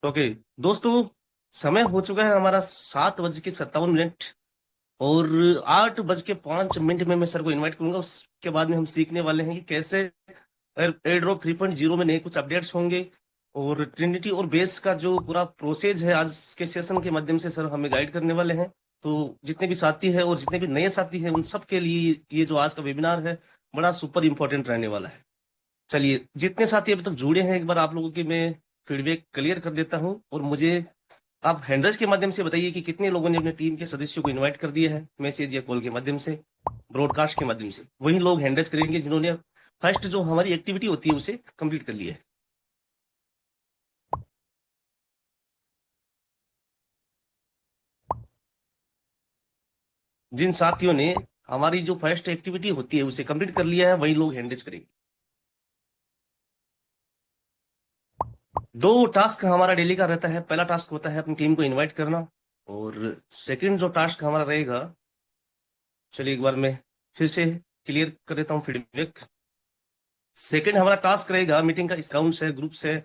Okay दोस्तों, समय हो चुका है हमारा 7:57। और 8:05 में मैं सर को इनवाइट करूंगा। उसके बाद में हम सीखने वाले हैं कि कैसे एयरड्रॉप 3.0 में नए कुछ अपडेट्स होंगे। और ट्रिनिटी और बेस का जो पूरा प्रोसेस है आज के सेशन के माध्यम से सर हमें गाइड करने वाले हैं। तो जितने भी साथी हैं और जितने भी नए साथी हैं उन सब के लिए ये जो आज का वेबिनार है बड़ा सुपर इंपॉर्टेंट रहने वाला है। चलिए, जितने साथी अभी तक जुड़े हैं एक बार आप लोगों की मैं फीडबैक क्लियर कर देता हूं। और मुझे आप हैंडल्स के माध्यम से बताइए कि कितने लोगों ने अपने टीम के सदस्यों को इनवाइट कर दिया है, मैसेज या कॉल के माध्यम से, ब्रॉडकास्ट के माध्यम से। वही लोग हैंडल्स करेंगे जिन्होंने फर्स्ट जो हमारी एक्टिविटी होती है उसे कंप्लीट कर लिया है। जिन साथियों ने हमारी जो फर्स्ट एक्टिविटी होती है उसे कंप्लीट कर लिया है वही लोग हैंडल्स करेंगे। दो टास्क हमारा डेली का रहता है। पहला टास्क होता है अपनी टीम को इनवाइट करना। और सेकंड जो टास्क हमारा रहेगा, चलिए एक बार मैं फिर से क्लियर कर देता हूँ फीडबैक। सेकंड हमारा टास्क रहेगा मीटिंग का अकाउंट्स है, ग्रुप्स है,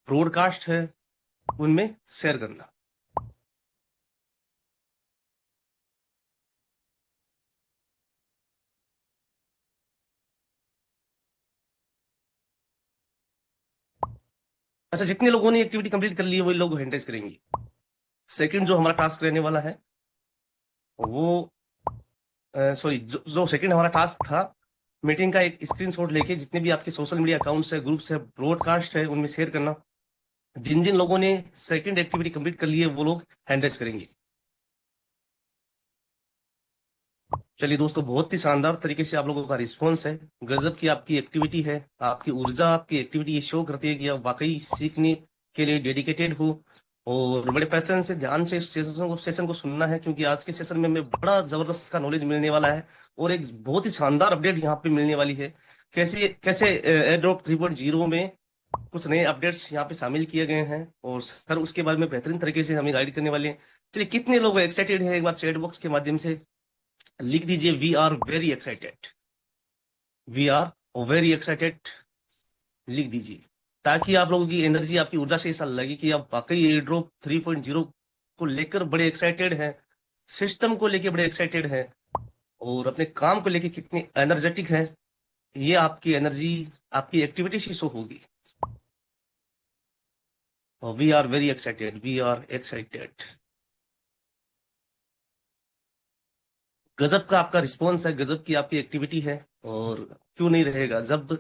ब्रॉडकास्ट है, उनमें शेयर करना। अच्छा, जितने लोगों ने एक्टिविटी कंप्लीट कर ली है वही लोग हैंडरेज करेंगे। सेकंड जो हमारा टास्क रहने वाला है वो, सॉरी, जो सेकंड हमारा टास्क था, मीटिंग का एक स्क्रीनशॉट लेके जितने भी आपके सोशल मीडिया अकाउंट्स है, ग्रुप्स है, ब्रॉडकास्ट है, उनमें शेयर करना। जिन जिन लोगों ने सेकंड एक्टिविटी कंप्लीट कर ली है वो लोग हैंडरेज करेंगे। चलिए दोस्तों, बहुत ही शानदार तरीके से आप लोगों का रिस्पॉन्स है। गजब की आपकी एक्टिविटी है। आपकी ऊर्जा, आपकी एक्टिविटी ये शो करती है कि आप वाकई सीखने के लिए डेडिकेटेड हो। और बड़े पैशन से ध्यान से इस सेशन को सुनना है, क्योंकि आज के सेशन में हमें बड़ा जबरदस्त का नॉलेज मिलने वाला है। और एक बहुत ही शानदार अपडेट यहाँ पे मिलने वाली है। कैसे कैसे एयरड्रॉप 3.0 में कुछ नए अपडेट्स यहाँ पे शामिल किए गए हैं और सर उसके बारे में बेहतरीन तरीके से हमें गाइड करने वाले हैं। चलिए, कितने लोग एक्साइटेड हैं एक बार चैट बॉक्स के माध्यम से लिख दीजिए। We are very excited. We are very excited लिख दीजिए, ताकि आप लोगों की एनर्जी, आपकी ऊर्जा से ऐसा लगे कि आप वाकई एयर ड्रॉप 3.0 को लेकर बड़े एक्साइटेड हैं, सिस्टम को लेकर बड़े एक्साइटेड हैं, और अपने काम को लेकर कितने एनर्जेटिक हैं। ये आपकी एनर्जी आपकी एक्टिविटी से शो होगी। We are very excited, we are excited. गजब का आपका रिस्पॉन्स है, गजब की आपकी एक्टिविटी है। और क्यों नहीं रहेगा जब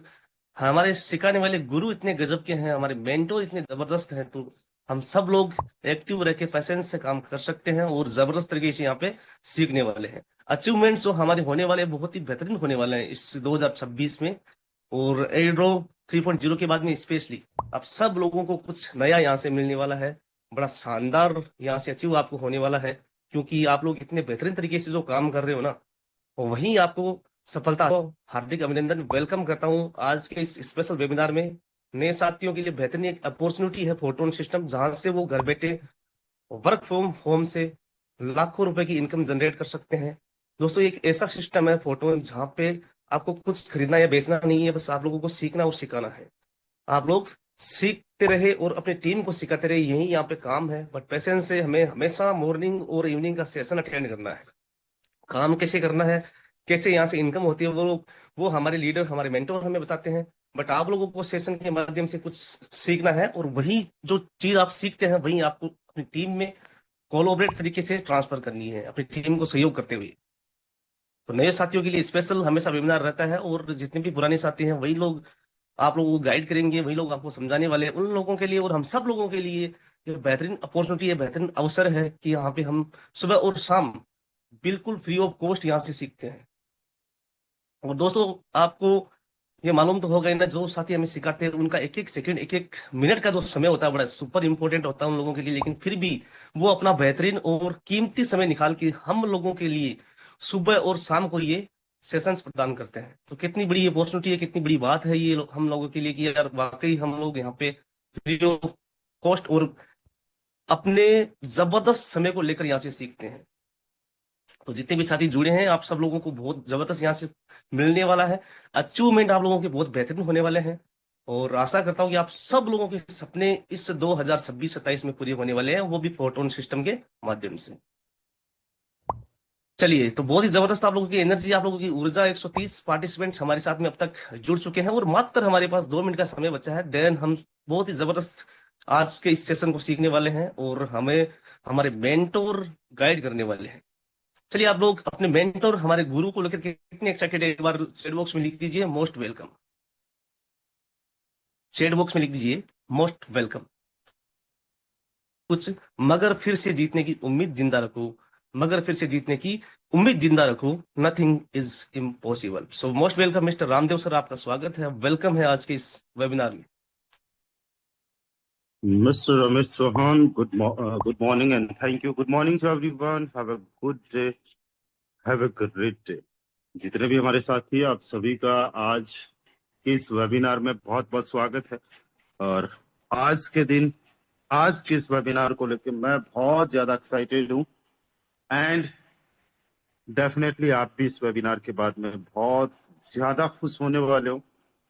हमारे सिखाने वाले गुरु इतने गजब के हैं, हमारे मेंटोर इतने जबरदस्त हैं, तो हम सब लोग एक्टिव रह के पेशेंस से काम कर सकते हैं और जबरदस्त तरीके से यहाँ पे सीखने वाले हैं। अचीवमेंट्स जो हमारे होने वाले हैं, बहुत ही बेहतरीन होने वाले हैं इस 2026 में। और एड्रो 3.0 के बाद में स्पेशली आप सब लोगों को कुछ नया यहाँ से मिलने वाला है। बड़ा शानदार यहाँ से अचीव आपको होने वाला है, क्योंकि आप लोग इतने बेहतरीन तरीके से जो काम कर रहे हो ना, वही आपको सफलता हो। हार्दिक अभिनंदन, वेलकम करता हूँ आज के इस स्पेशल वेबिनार में। नए साथियों के लिए बेहतरीन एक अपॉर्चुनिटी है फोटोन सिस्टम, जहां से वो घर बैठे वर्क फ्रॉम होम से लाखों रुपए की इनकम जनरेट कर सकते हैं। दोस्तों, एक ऐसा सिस्टम है फोटोन जहां पे आपको कुछ खरीदना या बेचना नहीं है, बस आप लोगों को सीखना और सिखाना है। आप लोग सीखते रहे और अपनी टीम को सिखाते रहे, यही यहाँ पे काम है। बट पेशेंस से हमें हमेशा मॉर्निंग और इवनिंग का सेशन अटेंड करना है। काम कैसे करना है, कैसे यहाँ से इनकम होती है, वो हमारे लीडर, हमारे मेंटोर हमें बताते हैं। बट आप लोगों को सेशन के माध्यम से कुछ सीखना है, और वही जो चीज आप सीखते हैं वही आपको अपनी टीम में कोलोबरेट तरीके से ट्रांसफर करनी है, अपनी टीम को सहयोग करते हुए। तो नए साथियों के लिए स्पेशल हमेशा वेबिनार रहता है, और जितने भी पुराने साथी हैं वही लोग आप लोगों को गाइड करेंगे, वही लोग आपको समझाने वाले हैं। उन लोगों के लिए और हम सब लोगों के लिए ये बेहतरीन अपॉर्चुनिटी है, बेहतरीन अवसर है कि यहाँ पे हम सुबह और शाम बिल्कुल फ्री ऑफ कॉस्ट यहाँ से सीखते हैं। और दोस्तों, आपको ये मालूम तो होगा ही ना, जो साथी हमें सिखाते हैं उनका एक एक सेकंड, एक एक मिनट का जो समय होता है बड़ा सुपर इंपॉर्टेंट होता है उन लोगों के लिए। लेकिन फिर भी वो अपना बेहतरीन और कीमती समय निकाल के हम लोगों के लिए सुबह और शाम को ये सेशंस प्रदान करते हैं। तो कितनी बड़ी अपॉर्चुनिटी है, कितनी बड़ी बात है ये हम लोगों के लिए कि यार वाकई हम लोग यहाँ पे फ्री ऑफ कॉस्ट और अपने जबरदस्त समय को लेकर यहाँ से सीखते हैं। तो जितने भी साथी जुड़े हैं आप सब लोगों को बहुत जबरदस्त यहाँ से मिलने वाला है। अचीवमेंट आप लोगों के बहुत बेहतरीन होने वाले हैं। और आशा करता हूँ कि आप सब लोगों के सपने इस 2026-27 में पूरे होने वाले हैं, वो भी प्रोटॉन सिस्टम के माध्यम से। चलिए, तो बहुत ही जबरदस्त आप लोगों की एनर्जी, आप लोगों की ऊर्जा, 130 पार्टिसिपेंट्स हमारे साथ में अब तक जुड़ चुके हैं और मात्र हमारे पास 2 मिनट का समय बचा है। देन हम बहुत ही जबरदस्त आज के इस सेशन को सीखने वाले हैं और हमें हमारे मेंटोर गाइड करने वाले हैं। चलिए, आप लोग अपने मेंटोर, हमारे गुरु को लेकर के कितने एक्साइटेड है, एक बार चैट बॉक्स में लिख दीजिए मोस्ट वेलकम। चैट बॉक्स में लिख दीजिए मोस्ट वेलकम। कुछ, मगर फिर से जीतने की उम्मीद जिंदा रखो, मगर फिर से जीतने की उम्मीद जिंदा रखो, nothing is impossible. So most welcome mister Ramdev sir, आपका स्वागत है, वेलकम है आज के इस वेबिनार में। Mr. Ramesh Chauhan, good morning and thank you. Good morning to everyone. Have a good day. Have a great day. जितने भी हमारे साथी हैं, आप सभी का आज के इस वेबिनार में बहुत बहुत स्वागत है। और आज के दिन, आज के इस वेबिनार को लेकर मैं बहुत ज्यादा एक्साइटेड हूँ एंड डेफिनेटली आप भी इस वेबिनार के बाद में बहुत ज्यादा खुश होने वाले हो।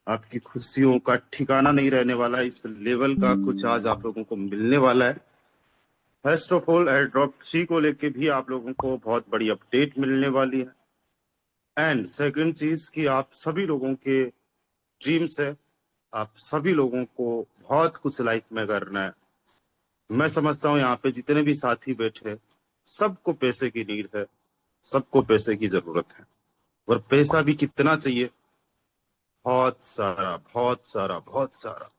आपकी खुशियों का ठिकाना नहीं रहने वाला, इस लेवल का कुछ आज आप लोगों को मिलने वाला है। First of all, air drop 3 को लेके भी आप लोगों को बहुत बड़ी अपडेट मिलने वाली है। एंड सेकंड चीज कि आप सभी लोगों के ड्रीम्स है, आप सभी लोगों को बहुत कुछ लाइफ में करना है। मैं समझता हूँ यहाँ पे जितने भी साथी बैठे हैं, सबको पैसे की नीड है, सबको पैसे की जरूरत है। और पैसा भी कितना चाहिए? बहुत सारा, बहुत सारा, बहुत सारा,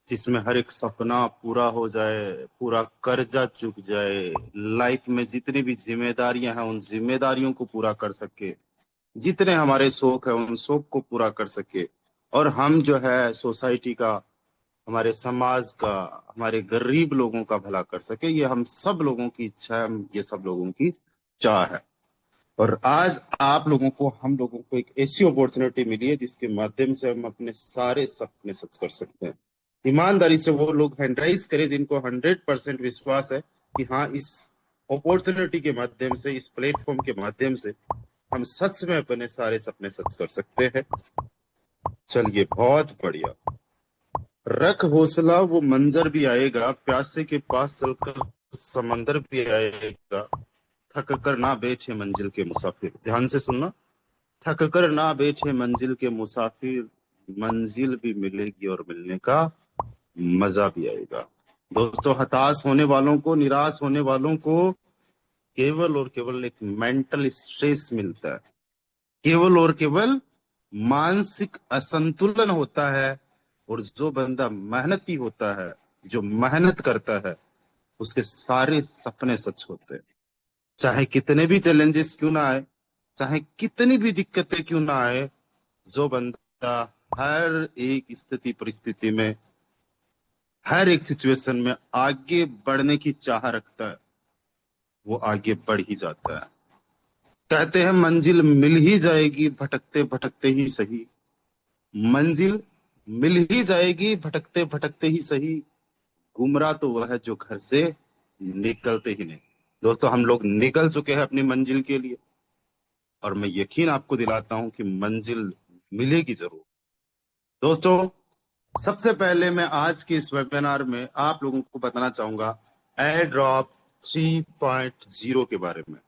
जिसमें हर एक सपना पूरा हो जाए, पूरा कर्जा चुक जाए, लाइफ में जितनी भी जिम्मेदारियां हैं उन जिम्मेदारियों को पूरा कर सके, जितने हमारे शौक है उन शौक को पूरा कर सके, और हम जो है सोसाइटी का, हमारे समाज का, हमारे गरीब लोगों का भला कर सके। ये हम सब लोगों की इच्छा है, ये सब लोगों की चाह है। और आज आप लोगों को, हम लोगों को एक ऐसी अपॉर्चुनिटी मिली है जिसके माध्यम से हम अपने सारे सपने सच कर सकते हैं। ईमानदारी से वो लोग हैंड राइज करें जिनको 100% विश्वास है कि हाँ, इस अपॉर्चुनिटी के माध्यम से, इस प्लेटफॉर्म के माध्यम से हम सच में अपने सारे सपने सच कर सकते हैं। चलिए, बहुत बढ़िया। रख हौसला, वो मंजर भी आएगा, प्यासे के पास चलकर समंदर भी आएगा, थक कर ना बैठे मंजिल के मुसाफिर। ध्यान से सुनना, थक कर ना बैठे मंजिल के मुसाफिर, मंजिल भी मिलेगी और मिलने का मजा भी आएगा। दोस्तों, हताश होने वालों को, निराश होने वालों को केवल और केवल एक मेंटल स्ट्रेस मिलता है, केवल और केवल मानसिक असंतुलन होता है। और जो बंदा मेहनती होता है, जो मेहनत करता है, उसके सारे सपने सच होते हैं। चाहे कितने भी चैलेंजेस क्यों ना आए, चाहे कितनी भी दिक्कतें क्यों ना आए, जो बंदा हर एक स्थिति परिस्थिति में, हर एक सिचुएशन में आगे बढ़ने की चाह रखता है, वो आगे बढ़ ही जाता है। कहते हैं मंजिल मिल ही जाएगी भटकते भटकते ही सही, मंजिल मिल ही जाएगी भटकते भटकते ही सही, गुमराह तो वह है जो घर से निकलते ही नहीं। दोस्तों, हम लोग निकल चुके हैं अपनी मंजिल के लिए, और मैं यकीन आपको दिलाता हूं कि मंजिल मिलेगी जरूर। दोस्तों, सबसे पहले मैं आज के इस वेबिनार में आप लोगों को बताना चाहूंगा एयर ड्रॉप 3.0 के बारे में।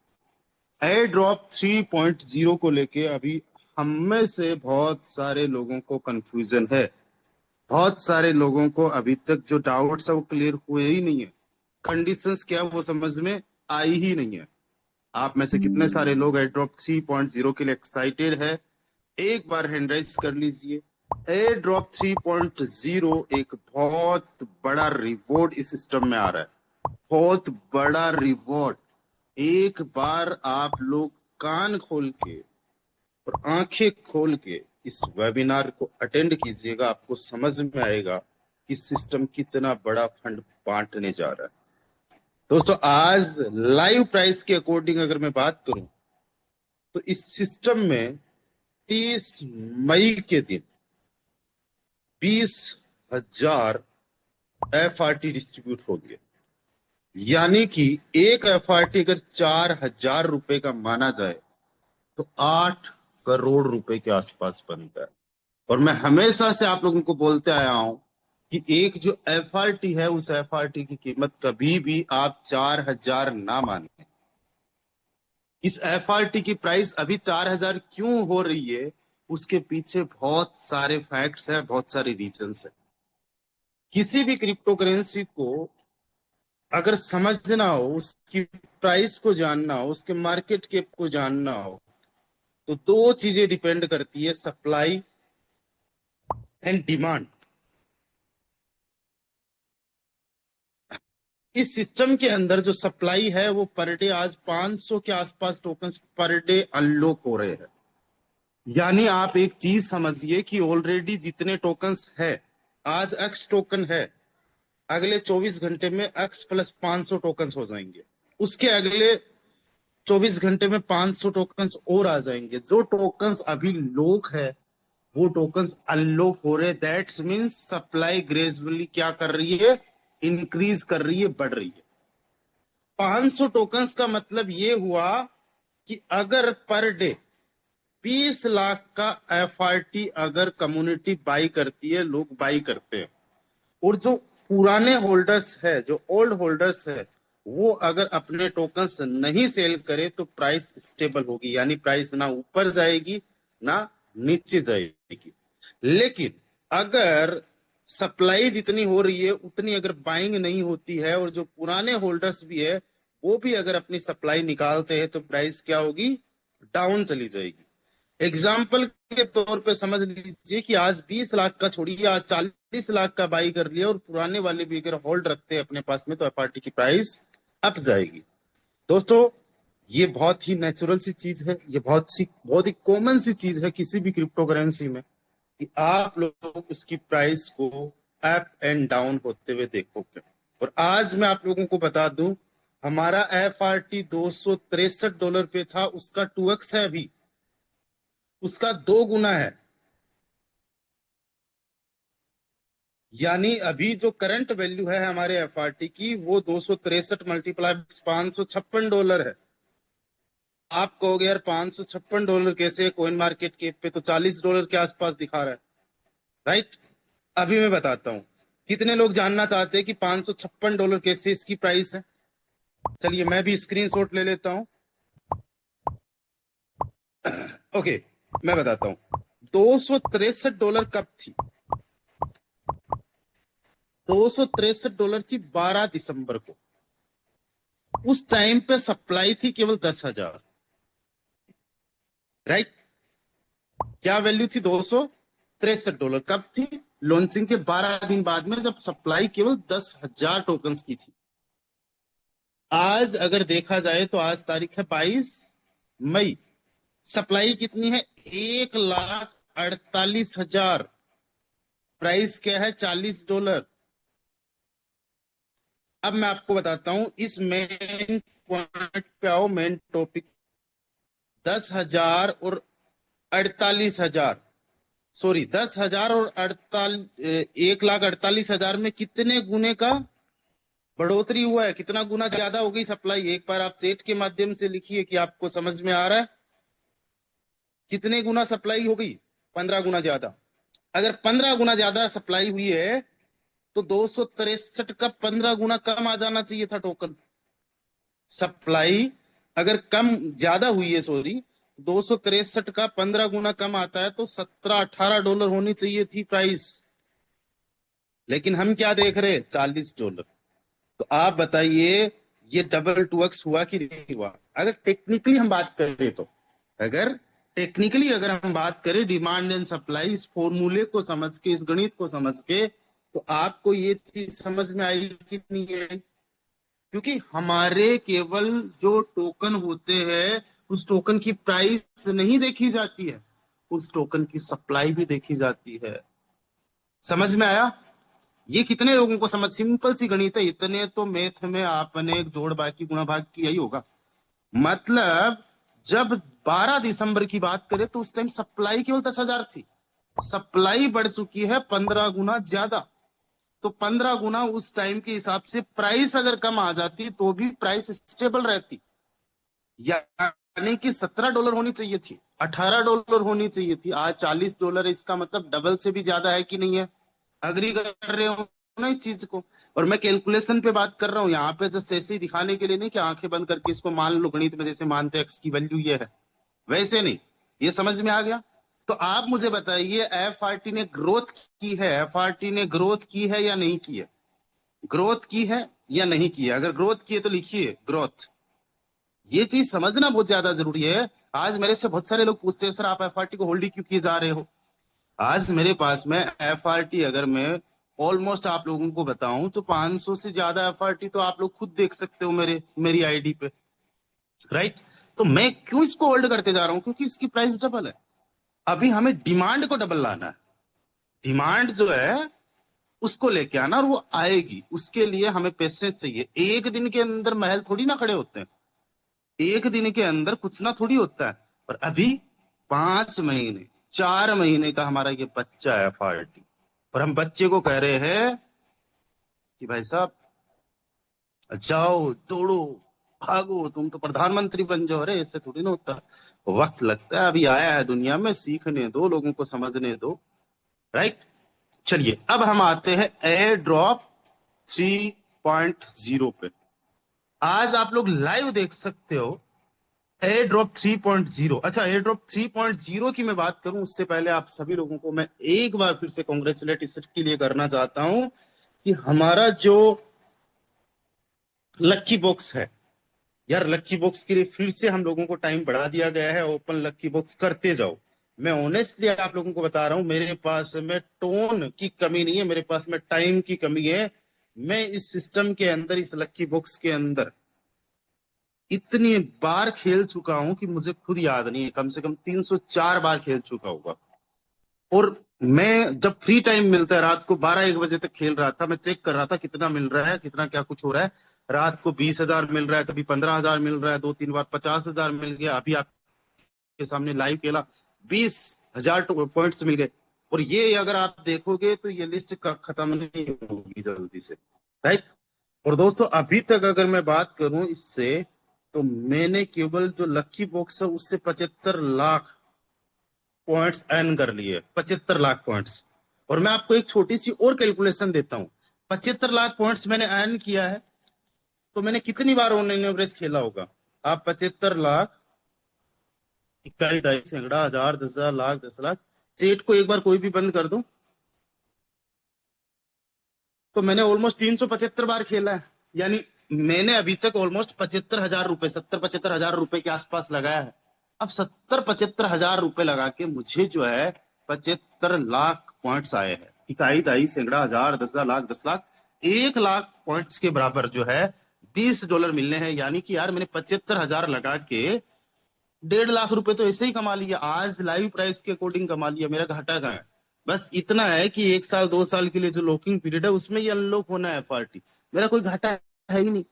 एयर ड्रॉप 3.0 को लेके अभी हम में से बहुत सारे लोगों को कंफ्यूजन है, बहुत सारे लोगों को अभी तक जो डाउट्स है वो क्लियर हुए ही नहीं है, कंडीशंस क्या है वो समझ में आई ही नहीं है। आप में से कितने सारे लोग एयर ड्रॉप 3.0 के लिए एक्साइटेड है? एक बार हैंड राइज कर लीजिए। एयर ड्रॉप 3.0 एक बहुत बड़ा रिवॉर्ड इस सिस्टम में आ रहा है, बहुत बड़ा रिवॉर्ड। एक बार आप लोग कान खोल के और आंखें खोल के इस वेबिनार को अटेंड कीजिएगा, आपको समझ में आएगा कि सिस्टम कितना बड़ा फंड बांटने जा रहा है। दोस्तों, आज लाइव प्राइस के अकॉर्डिंग अगर मैं बात करूं तो इस सिस्टम में 30 मई के दिन 20,000 FRT डिस्ट्रीब्यूट हो गए। यानी कि एक FRT अगर 4,000 रुपए का माना जाए तो 8 करोड़ रुपए के आसपास बनता है। और मैं हमेशा से आप लोगों को बोलते आया हूं कि एक जो एफआरटी है, उस एफआरटी की कीमत कभी भी आप 4,000 ना माने। इस एफआरटी की प्राइस अभी 4,000 क्यों हो रही है, उसके पीछे बहुत सारे फैक्ट्स हैं, बहुत सारे रीजंस हैं। किसी भी क्रिप्टो करेंसी को अगर समझना हो, उसकी प्राइस को जानना हो, उसके मार्केट कैप को जानना हो, तो दो चीजें डिपेंड करती है, सप्लाई एंड डिमांड। इस सिस्टम के अंदर जो सप्लाई है वो पर डे आज 500 के आसपास टोकन्स पर डे अनलॉक हो रहे हैं। यानी आप एक चीज समझिए कि ऑलरेडी जितने टोकन्स है, आज एक्स टोकन है, अगले 24 घंटे में एक्स प्लस 500 टोकन्स हो जाएंगे। उसके अगले 24 घंटे में 500 टोकन्स और आ जाएंगे। जो टोकन्स अभी लॉक है वो टोकन्स अनलॉक हो रहे। दैट्स मीन्स सप्लाई ग्रेजुअली क्या कर रही है, इंक्रीज कर रही है, बढ़ रही है। 500 टोकन्स का मतलब ये हुआ कि अगर पर डे 20 लाख का एफआरटी अगर कम्युनिटी बाई करती है, लोग बाई करते हैं, और जो पुराने होल्डर्स है, जो ओल्ड होल्डर्स है, वो अगर अपने टोकन्स नहीं सेल करे तो प्राइस स्टेबल होगी, यानी प्राइस ना ऊपर जाएगी ना नीचे जाएगी। लेकिन अगर सप्लाई जितनी हो रही है उतनी अगर बाइंग नहीं होती है, और जो पुराने होल्डर्स भी है वो भी अगर अपनी सप्लाई निकालते हैं, तो प्राइस क्या होगी, डाउन चली जाएगी। एग्जाम्पल के तौर पे समझ लीजिए कि आज 20 लाख का छोड़िए, आज 40 लाख का बाई कर लिया, और पुराने वाले भी अगर होल्ड रखते हैं अपने पास में, तो एफआरटी की प्राइस अप जाएगी। दोस्तों, ये बहुत ही नेचुरल सी चीज है, ये बहुत ही कॉमन सी चीज है किसी भी क्रिप्टो करेंसी में, कि आप लोग उसकी प्राइस को अप एंड डाउन होते हुए देखोगे। और आज मैं आप लोगों को बता दूं, हमारा एफआरटी $263 पे था, उसका 2x है अभी, उसका 2 गुना है। यानी अभी जो करंट वैल्यू है हमारे एफआरटी की, वो 263 मल्टीप्लाई $556 है। आप कहोगे यार $556 कैसे, कॉइन मार्केट कैप पे तो $40 के आसपास दिखा रहा है, राइट? अभी मैं बताता हूं। कितने लोग जानना चाहते हैं कि $556 कैसे इसकी प्राइस है? चलिए मैं भी स्क्रीनशॉट ले लेता हूं। ओके, मैं बताता हूं। $263 कब थी? $263 थी 12 दिसंबर को। उस टाइम पे सप्लाई थी केवल 10,000, राइट? क्या वैल्यू थी? $263। कब थी? लॉन्चिंग के 12 दिन बाद में, जब सप्लाई केवल 10,000 टोकन्स की थी। आज अगर देखा जाए तो आज तारीख है 22 मई। सप्लाई कितनी है? 1,48,000। प्राइस क्या है? $40। अब मैं आपको बताता हूं, इस मेन पॉइंट पे आओ, मेन टॉपिक। 10,000 और 48,000, सॉरी 10,000 और 1,48,000 में कितने गुने का बढ़ोतरी हुआ है? कितना गुना ज्यादा हो गई सप्लाई? एक बार आप चैट के माध्यम से लिखिए कि आपको समझ में आ रहा है। कितने गुना सप्लाई हो गई? 15 गुना ज्यादा। अगर 15 गुना ज्यादा सप्लाई हुई है, तो 263 का 15 गुना कम आ जाना चाहिए था टोकन। सप्लाई अगर कम ज्यादा हुई है, सॉरी, 263 का 15 गुना कम आता है, तो $17-18 होनी चाहिए थी प्राइस। लेकिन हम क्या देख रहे हैं? $40। तो आप बताइए, ये डबल 2x हुआ कि नहीं हुआ? अगर टेक्निकली हम बात करें तो, अगर टेक्निकली अगर हम बात करें, डिमांड एंड सप्लाई, इस फॉर्मूले को समझ के, इस गणित को समझ के, तो आपको ये चीज समझ में आई कि नहीं आई? क्योंकि हमारे केवल जो टोकन होते हैं, उस टोकन की प्राइस नहीं देखी जाती है, उस टोकन की सप्लाई भी देखी जाती है। समझ में आया? ये कितने लोगों को समझ, सिंपल सी गणित है। इतने तो मैथ में आपने जोड़ बाकी गुणा भाग किया ही होगा। मतलब जब 12 दिसंबर की बात करें तो उस टाइम सप्लाई केवल 10,000 थी। सप्लाई बढ़ चुकी है 15 गुना ज्यादा। तो 15 गुना उस टाइम के हिसाब से प्राइस अगर कम आ जाती तो भी प्राइस स्टेबल रहती, यानी कि $17 होनी चाहिए थी। $18 होनी चाहिए थी, आज $40 है। इसका मतलब डबल से भी ज्यादा है कि नहीं है? अग्री कर रहे हो ना इस चीज को? और मैं कैलकुलेशन पे बात कर रहा हूँ यहाँ पे, जस्ट ऐसे ही दिखाने के लिए नहीं कि आंखें बंद करके इसको मान लो गणित में जैसे मानते एक्स की वैल्यू ये है, वैसे नहीं। ये समझ में आ गया? तो आप मुझे बताइए, एफआरटी ने ग्रोथ की है, एफआरटी ने ग्रोथ की है या नहीं की है? ग्रोथ की है या नहीं की है? अगर ग्रोथ की है तो लिखिए ग्रोथ। ये चीज समझना बहुत ज्यादा जरूरी है। आज मेरे से बहुत सारे लोग पूछते हैं, सर आप एफआरटी को होल्ड क्यों किए जा रहे हो? आज मेरे पास में एफआरटी, अगर मैं ऑलमोस्ट आप लोगों को बताऊं तो 500 से ज्यादा एफआरटी तो आप लोग खुद देख सकते हो मेरी आईडी पे, राइट? तो मैं क्यों इसको होल्ड करते जा रहा हूं? क्योंकि इसकी प्राइस डबल है। अभी हमें डिमांड को डबल लाना है। डिमांड जो है उसको लेके आना, और वो आएगी। उसके लिए हमें पैसे चाहिए। एक दिन के अंदर महल थोड़ी ना खड़े होते हैं, एक दिन के अंदर कुछ ना थोड़ी होता है। और अभी 5 महीने, 4 महीने का हमारा ये बच्चा है एफआरटी, और हम बच्चे को कह रहे हैं कि भाई साहब जाओ दौड़ो भागो, तुम तो प्रधानमंत्री बन जाओ। अरे ऐसे थोड़ी ना होता, वक्त लगता है। अभी आया है दुनिया में, सीखने दो, लोगों को समझने दो, राइट? चलिए अब हम आते हैं एयर ड्रॉप 3.0 पे। आज आप लोग लाइव देख सकते हो एयर ड्रॉप 3.0। अच्छा, एयर ड्रॉप 3.0 की मैं बात करूं उससे पहले आप सभी लोगों को मैं एक बार फिर से कॉन्ग्रेचुलेट इसके लिए करना चाहता हूं कि हमारा जो लक्की बॉक्स है, यार लक्की बॉक्स के लिए फिर से हम लोगों को टाइम बढ़ा दिया गया है। ओपन लक्की बॉक्स करते जाओ। मैं ऑनेस्टली आप लोगों को बता रहा हूं, मेरे पास में टोन की कमी नहीं है, मेरे पास में टाइम की कमी है। मैं इस सिस्टम के अंदर, इस लक्की बॉक्स के अंदर इतनी बार खेल चुका हूं कि मुझे खुद याद नहीं है, कम से कम 304 बार खेल चुका होगा। और मैं जब फ्री टाइम मिलता है, रात को 12-1 बजे तक खेल रहा था, मैं चेक कर रहा था कितना मिल रहा है, कितना क्या कुछ हो रहा है। रात को 20,000 मिल रहा है, कभी 15,000 मिल रहा है, 2-3 बार 50,000 मिल गया। अभी आपके सामने लाइव खेला, 20,000 पॉइंट्स मिल गए। और ये अगर आप देखोगे तो ये लिस्ट खत्म नहीं होगी जल्दी से, राइट? और दोस्तों अभी तक अगर मैं बात करूं इससे, तो मैंने केवल जो लक्की बॉक्स है उससे 75 लाख पॉइंट्स अर्न कर लिए, 75 लाख पॉइंट्स। और मैं आपको एक छोटी सी और कैलकुलेशन देता हूं। 75 लाख पॉइंट्स मैंने अर्न किया है, तो मैंने कितनी बार ऑनलाइन एवरेज खेला होगा? आप 75 लाख, 21, 22, सैकड़ा, हजार, 10,000, लाख, 10 लाख, चेट को एक बार कोई भी बंद कर दो, तो मैंने ऑलमोस्ट 375 बार खेला है। यानी मैंने अभी तक ऑलमोस्ट 75,000 रुपए, 70-75 हजार रुपए के आसपास लगाया है। अब 70-75 हजार रुपए लगा के मुझे जो है 75 लाख पॉइंट्स आए हैं। इकाई, दाई, सैकड़ा, हजार, 10,000, लाख, 10 लाख, 1 लाख पॉइंट्स के बराबर जो है $20 मिलने हैं। यानी कि यार मैंने 75,000 लगा के 1.5 लाख रुपए तो ऐसे ही कमा लिया, आज लाइव प्राइस के अकॉर्डिंग कमा लिया। मेरा घाटा कहाँ है? बस इतना है कि 1 साल 2 साल के लिए जो लॉकिंग पीरियड है उसमें ये अनलॉक होना है एफआरटी। मेरा कोई घाटा है ही नहीं।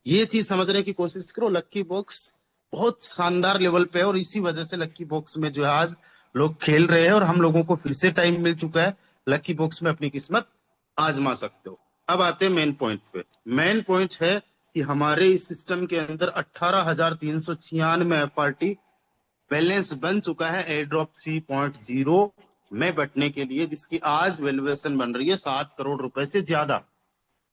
ये चीज समझने की कोशिश करो। लक्की बॉक्स बहुत शानदार लेवल पे है, और इसी वजह से लक्की बॉक्स में जो है आज लोग खेल रहे हैं, और हम लोगों को फिर से टाइम मिल चुका है। लक्की बॉक्स में अपनी किस्मत आजमा सकते हो। अब आते हैं मेन पॉइंट पे। मेन पॉइंट है कि हमारे इस सिस्टम के अंदर 18,396 एफआरटी बैलेंस बन चुका है एयर ड्रॉप 3.0 में बटने के लिए, जिसकी आज वैल्यूएशन बन रही है 7 करोड़ रुपए से ज्यादा।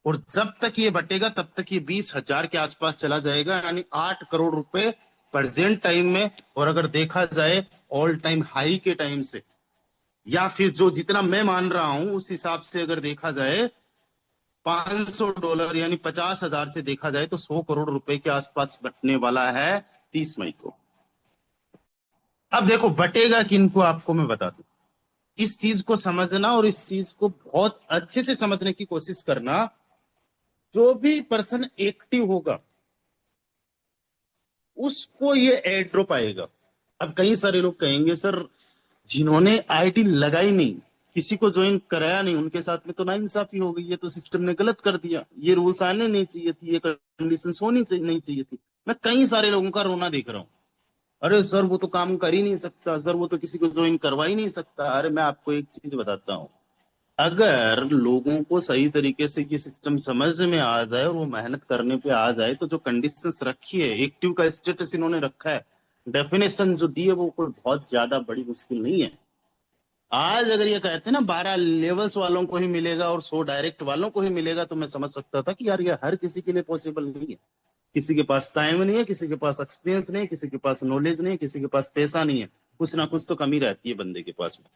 और जब तक ये बटेगा तब तक ये 20,000 के आसपास चला जाएगा, यानी 8 करोड़ रुपए प्रेजेंट टाइम में। और अगर देखा जाए ऑल टाइम हाई के टाइम से, या फिर जो जितना मैं मान रहा हूं उस हिसाब से अगर देखा जाए, $500 यानी 50,000 से देखा जाए तो 100 करोड़ रुपए के आसपास बटने वाला है 30 मई को। अब देखो बटेगा किनको, आपको मैं बता दूं। इस चीज को समझना और इस चीज को बहुत अच्छे से समझने की कोशिश करना। जो भी पर्सन एक्टिव होगा उसको ये एयर ड्रॉप आएगा। अब कई सारे लोग कहेंगे, सर जिन्होंने आईडी लगाई नहीं, किसी को ज्वाइन कराया नहीं, उनके साथ में तो नाइंसाफी हो गई, ये तो सिस्टम ने गलत कर दिया, ये रूल्स आने नहीं चाहिए थी, ये कंडीशंस होनी चाहिए नहीं चाहिए थी। मैं कई सारे लोगों का रोना देख रहा हूँ। अरे सर वो तो काम कर ही नहीं सकता, सर वो तो किसी को ज्वाइन करवा ही नहीं सकता। अरे मैं आपको एक चीज बताता हूँ, अगर लोगों को सही तरीके से ये सिस्टम समझ में आ जाए और वो मेहनत करने पे आ जाए, तो जो कंडीशंस रखी है, एक्टिव का स्टेटस इन्होंने रखा है, डेफिनेशन जो दी है वो कोई बहुत ज्यादा बड़ी मुश्किल नहीं है। आज अगर ये कहते हैं ना 12 लेवल्स वालों को ही मिलेगा और 100 डायरेक्ट वालों को ही मिलेगा, तो मैं समझ सकता था कि यार ये हर किसी के लिए पॉसिबल नहीं है। किसी के पास टाइम नहीं है, किसी के पास एक्सपीरियंस नहीं है, किसी के पास नॉलेज नहीं है, किसी के पास पैसा नहीं है। कुछ ना कुछ तो कमी रहती है बंदे के पास में।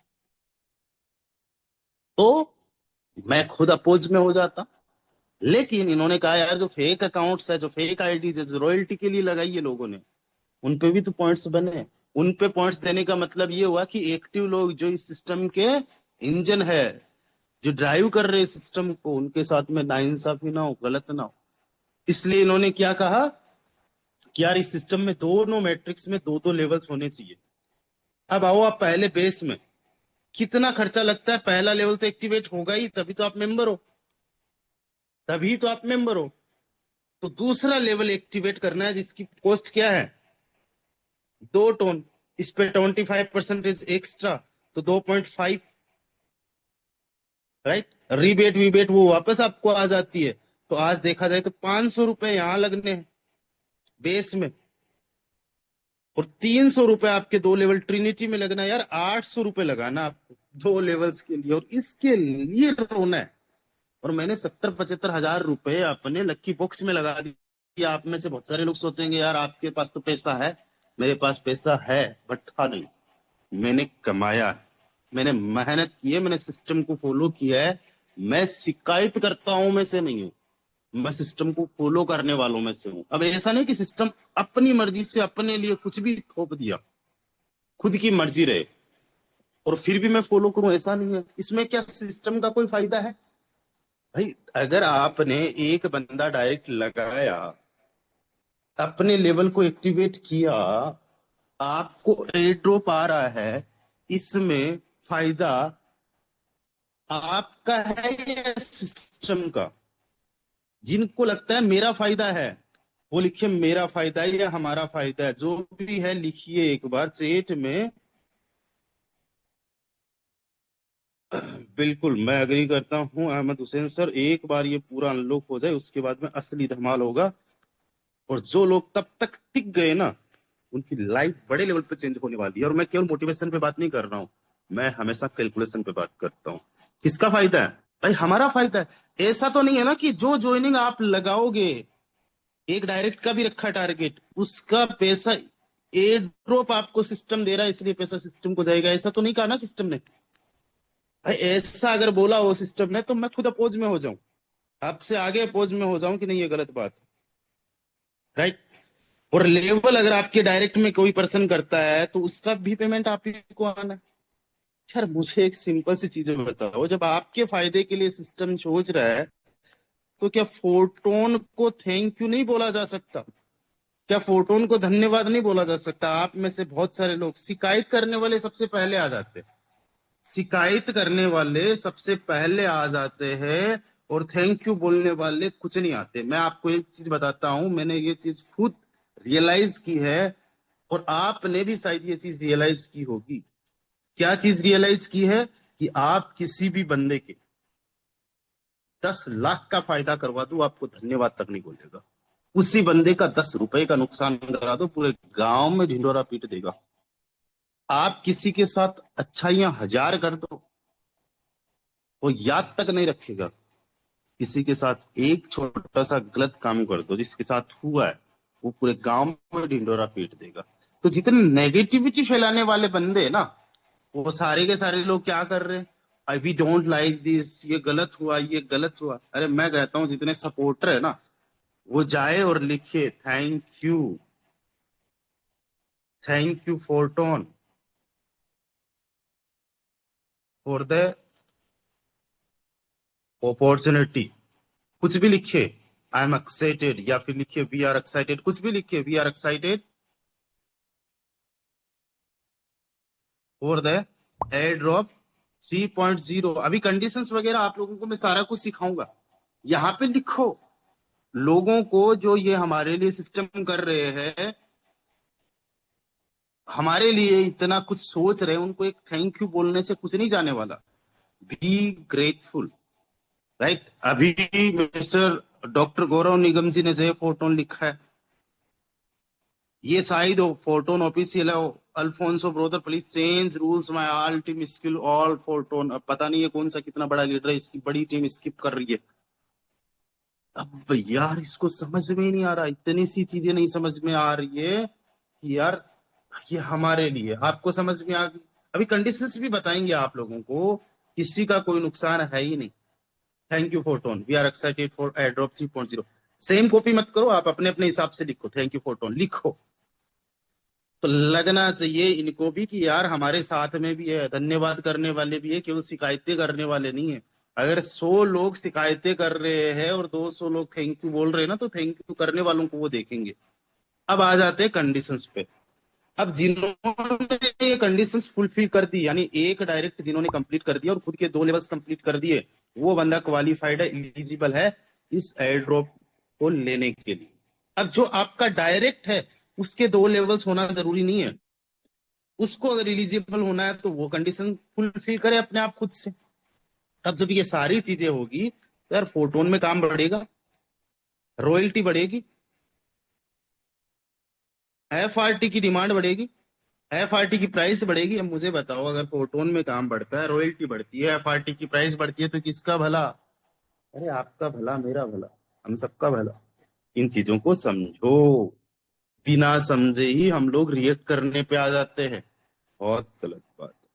तो मैं खुद अपोज में हो जाता। लेकिन इन्होंने कहा यार जो फेक अकाउंट्स है, जो फेक आईडीज है, जो रॉयल्टी के लिए लगाई है लोगों ने, उन पे भी तो पॉइंट्स बने। उन पे पॉइंट्स देने का मतलब ये हुआ कि एक्टिव लोग जो इस सिस्टम के इंजन है, जो ड्राइव कर रहे हैं सिस्टम को, उनके साथ में नाइंसाफी ना हो, गलत ना हो। इसलिए इन्होंने क्या कहा कि यार इस सिस्टम में दोनों मैट्रिक्स में दो दो लेवल्स होने चाहिए। अब आओ आप पहले बेस में, कितना खर्चा लगता है? पहला लेवल तो एक्टिवेट होगा ही, तभी तो आप मेंबर हो, तभी तो आप मेंबर हो। तो दूसरा लेवल एक्टिवेट करना है, जिसकी कॉस्ट क्या है? 2 टोन। इस पे 25% एक्स्ट्रा, तो 2.5। राइट। रिबेट विबेट वो वापस आपको आ जाती है। तो आज देखा जाए तो 500 रुपए यहां लगने हैं बेस में, और 300 रुपए आपके 2 लेवल ट्रिनिटी में लगना है। यार 800 रुपए लगाना आपको 2 लेवल्स के लिए, और इसके लिए रोना है। और मैंने 70-75 हजार रुपए अपने लक्की बॉक्स में लगा दिया। आप में से बहुत सारे लोग सोचेंगे यार आपके पास तो पैसा है। मेरे पास पैसा है, बट था नहीं। मैंने कमाया है, मैंने मेहनत की है, मैंने सिस्टम को फॉलो किया है। मैं शिकायत करता हूं में से नहीं हूं, मैं सिस्टम को फॉलो करने वालों में से हूं। अब ऐसा नहीं कि सिस्टम अपनी मर्जी से अपने लिए कुछ भी थोप दिया, खुद की मर्जी रहे और फिर भी मैं फॉलो करूं, ऐसा नहीं है। इसमें क्या सिस्टम का कोई फायदा है? भाई अगर आपने एक बंदा डायरेक्ट लगाया, अपने लेवल को एक्टिवेट किया, आपको एयर ड्रॉप आ रहा है, इसमें फायदा आपका है या सिस्टम का? जिनको लगता है मेरा फायदा है, वो लिखिए मेरा फायदा है या हमारा फायदा है, जो भी है लिखिए एक बार चेट में। बिल्कुल मैं अग्री करता हूं अहमद हुसैन सर, एक बार ये पूरा अनलॉक हो जाए उसके बाद में असली धमाल होगा। और जो लोग तब तक टिक गए ना, उनकी लाइफ बड़े लेवल पे चेंज होने वाली है। और मैं केवल मोटिवेशन पे बात नहीं कर रहा हूँ, मैं हमेशा कैलकुलेशन पे बात करता हूँ। किसका फायदा है? भाई हमारा फायदा है। ऐसा तो नहीं है ना कि जो ज्वाइनिंग आप लगाओगे, एक डायरेक्ट का भी रखा टारगेट, उसका पैसा एयर ड्रॉप आपको सिस्टम दे रहा है इसलिए पैसा सिस्टम को जाएगा, ऐसा तो नहीं कहा ना सिस्टम ने। भाई ऐसा अगर बोला हो सिस्टम ने, तो मैं खुद अपोज में हो जाऊं, आपसे आगे अपोज में हो जाऊं कि नहीं ये गलत बात है। राइट। और लेवल अगर आपके डायरेक्ट में कोई पर्सन करता है, तो उसका भी पेमेंट आप ही को आना है। यार मुझे एक सिंपल सी चीज बताओ, जब आपके फायदे के लिए सिस्टम सोच रहा है, तो क्या फोटोन को थैंक यू नहीं बोला जा सकता? क्या फोटोन को धन्यवाद नहीं बोला जा सकता? आप में से बहुत सारे लोग शिकायत करने वाले सबसे पहले आ जाते हैं, शिकायत करने वाले सबसे पहले आ जाते हैं, और थैंक यू बोलने वाले कुछ नहीं आते। मैं आपको एक चीज बताता हूं, मैंने ये चीज खुद रियलाइज की है, और आपने भी शायद ये चीज रियलाइज की होगी। क्या चीज रियलाइज की है? कि आप किसी भी बंदे के 10 लाख का फायदा करवा दो, आपको धन्यवाद तक नहीं बोलेगा। उसी बंदे का 10 रुपए का नुकसान करा दो, पूरे गांव में ढिंडोरा पीट देगा। आप किसी के साथ अच्छाइयां 1000 कर दो, वो याद तक नहीं रखेगा। किसी के साथ एक छोटा सा गलत काम कर दो, जिसके साथ हुआ है, वो पूरे गांव में ढिंडोरा पीट देगा। तो जितने नेगेटिविटी फैलाने वाले बंदे हैं ना, वो सारे के सारे लोग क्या कर रहे हैं? आई वी डोंट लाइक दिस, ये गलत हुआ, ये गलत हुआ। अरे मैं कहता हूँ जितने सपोर्टर है ना, वो जाए और लिखे thank you, thank you Fortune for the opportunity. कुछ भी लिखे, आई एम एक्साइटेड, या फिर लिखिए वी आर एक्साइटेड, कुछ भी लिखिए we are excited for the air drop 3.0। अभी कंडीशंस वगैरह आप लोगों को मैं सारा कुछ सिखाऊंगा। यहाँ पे लिखो, लोगों को जो ये हमारे लिए सिस्टम कर रहे हैं, हमारे लिए इतना कुछ सोच रहे हैं, उनको एक थैंक यू बोलने से कुछ नहीं जाने वाला। Be grateful. राइट। अभी मिस्टर डॉक्टर गौरव निगम जी ने जय फोटोन लिखा है, ये शायद फोटोन ऑफिशियल है। Alfonso brother please change rules, my all team skill all photon. अब पता नहीं है कौन सा कितना बड़ा लीडर है, इसकी बड़ी टीम स्किप कर रही है। अब यार इसको समझ में ही नहीं आ रहा, इतनी सी चीजें नहीं समझ में आ रही है कि यार ये हमारे लिए, आपको समझ में आ गई। अभी कंडीशंस भी बताएंगे आप लोगों को, किसी का कोई नुकसान है ही नहीं। Thank you Photon, we are excited for airdrop 3.0। Same copy मत करो, आप अपने अपने हिसाब से लिखो, थैंक यू फोटोन लिखो। तो लगना चाहिए इनको भी कि यार हमारे साथ में भी है, धन्यवाद करने वाले भी है, केवल शिकायतें करने वाले नहीं है। अगर 100 लोग शिकायतें कर रहे हैं और 200 लोग थैंक यू बोल रहे हैं ना, तो थैंक यू करने वालों को वो देखेंगे। अब आ जाते हैं कंडीशंस पे। अब जिन्होंने ये कंडीशंस फुलफिल कर दी, यानी एक डायरेक्ट जिन्होंने कंप्लीट कर दिया और खुद के 2 लेवल्स कंप्लीट कर दिए, वो बंदा क्वालिफाइड है, एलिजिबल है इस एयर ड्रॉप को लेने के लिए। अब जो आपका डायरेक्ट है, उसके 2 लेवल्स होना जरूरी नहीं है। उसको अगर एलिजिबल होना है तो वो कंडीशन फुलफिल करे अपने आप खुद से। अब जब ये सारी चीजें होगी तो यार फोटोन में काम बढ़ेगा, रॉयल्टी बढ़ेगी, एफआरटी की डिमांड बढ़ेगी, एफआरटी की प्राइस बढ़ेगी। अब मुझे बताओ, अगर फोटोन में काम बढ़ता है, रॉयल्टी बढ़ती है, एफआरटी की प्राइस बढ़ती है, तो किसका भला? अरे आपका भला, मेरा भला, हम सबका भला। इन चीजों को समझो। बिना समझे ही हम लोग रिएक्ट करने पे आ जाते हैं। बहुत गलत बात है,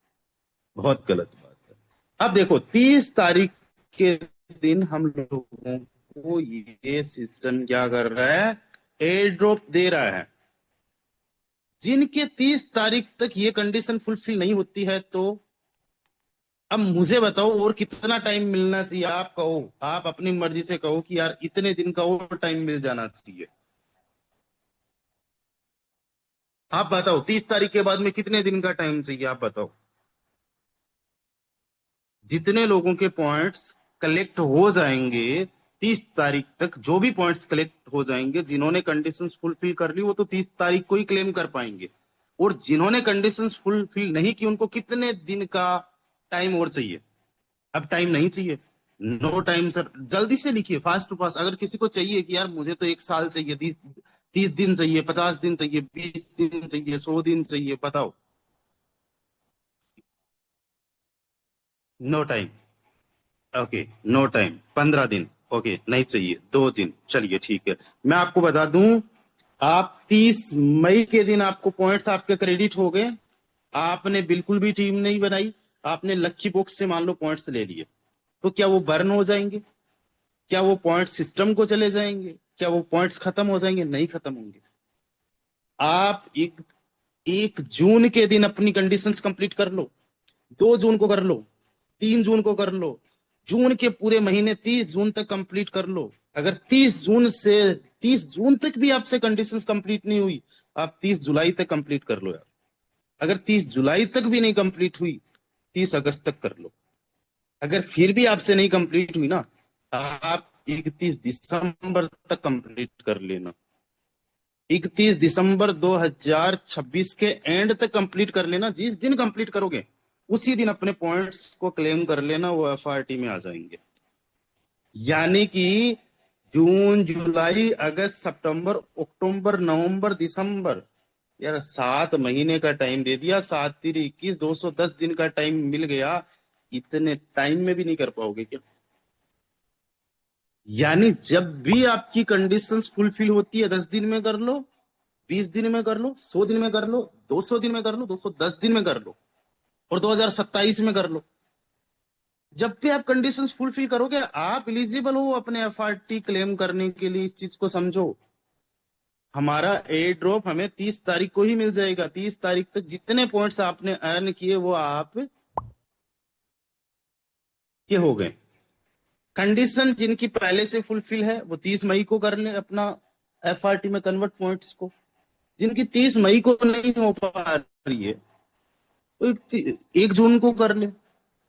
बहुत गलत बात है। अब देखो 30 तारीख के दिन हम लोगों को ये सिस्टम क्या कर रहा है, एयर ड्रॉप दे रहा है। जिनके 30 तारीख तक ये कंडीशन फुलफिल नहीं होती है, तो अब मुझे बताओ और कितना टाइम मिलना चाहिए? आप कहो, आप अपनी मर्जी से कहो कि यार इतने दिन का और टाइम मिल जाना चाहिए। आप बताओ 30 तारीख के बाद में कितने दिन का टाइम चाहिए, आप बताओ। जितने लोगों के पॉइंट्स कलेक्ट हो जाएंगे 30 तारीख तक, जो भी पॉइंट्स कलेक्ट हो जाएंगे, जिन्होंने कंडीशंस फुलफिल कर ली वो तो 30 तारीख को ही क्लेम कर पाएंगे। और जिन्होंने कंडीशंस फुलफिल नहीं की उनको कितने दिन का टाइम और चाहिए? अब टाइम नहीं चाहिए, नो टाइम सर। जल्दी से लिखिए, फास्ट टू फास्ट। अगर किसी को चाहिए कि यार मुझे तो 1 साल चाहिए, 30 दिन चाहिए, 50 दिन चाहिए, 20 दिन चाहिए, 100 दिन चाहिए, बताओ। No time, okay no time. 15 दिन, ओके नहीं चाहिए, 2 दिन, चलिए ठीक है। मैं आपको बता दूं, आप 30 मई के दिन आपको पॉइंट्स आपके क्रेडिट हो गए। आपने बिल्कुल भी टीम नहीं बनाई, आपने लक्की बॉक्स से मान लो पॉइंट्स ले लिए, तो क्या वो बर्न हो जाएंगे? क्या वो पॉइंट सिस्टम को चले जाएंगे? क्या वो पॉइंट्स खत्म हो जाएंगे? नहीं खत्म होंगे। आप 1 जून के दिन अपनी कंडीशंस कंप्लीट कर लो, 2 जून को कर लो, 3 जून को कर लो, जून के पूरे महीने 30 जून तक कंप्लीट कर लो। अगर 30 जून तक भी आपसे कंडीशंस कंप्लीट नहीं हुई, आप 30 जुलाई तक कंप्लीट कर लो यार। अगर 30 जुलाई तक भी नहीं कंप्लीट हुई, 30 अगस्त तक कर लो। अगर फिर भी आपसे नहीं कंप्लीट हुई ना, आप 31 दिसंबर तक कंप्लीट कर लेना। 31 दिसंबर 2026 के एंड तक कंप्लीट कर लेना। जिस दिन कंप्लीट करोगे उसी दिन अपने पॉइंट्स को क्लेम कर लेना, वो एफआरटी में आ जाएंगे। यानी कि जून जुलाई अगस्त सितंबर अक्टूबर नवंबर दिसंबर, यार 7 महीने का टाइम दे दिया। 7 × 21, 210 दिन का टाइम मिल गया। इतने टाइम में भी नहीं कर पाओगे क्या? यानी जब भी आपकी कंडीशंस फुलफिल होती है, 10 दिन में कर लो, 20 दिन में कर लो, 100 दिन में कर लो, 200 दिन में कर लो, 210 दिन में कर लो, और 2027 में कर लो। जब भी आप कंडीशंस फुलफिल करोगे, आप एलिजिबल हो अपने एफआरटी क्लेम करने के लिए। इस चीज को समझो। हमारा एयर ड्रॉप हमें 30 तारीख को ही मिल जाएगा। 30 तारीख तक जितने पॉइंट्स आपने अर्न किए वो आप के हो गए। कंडीशन जिनकी पहले से फुलफिल है वो 30 मई को कर ले अपना एफआरटी में कन्वर्ट पॉइंट्स को। जिनकी 30 मई को नहीं हो पा रही है, तो 1 जून को कर ले,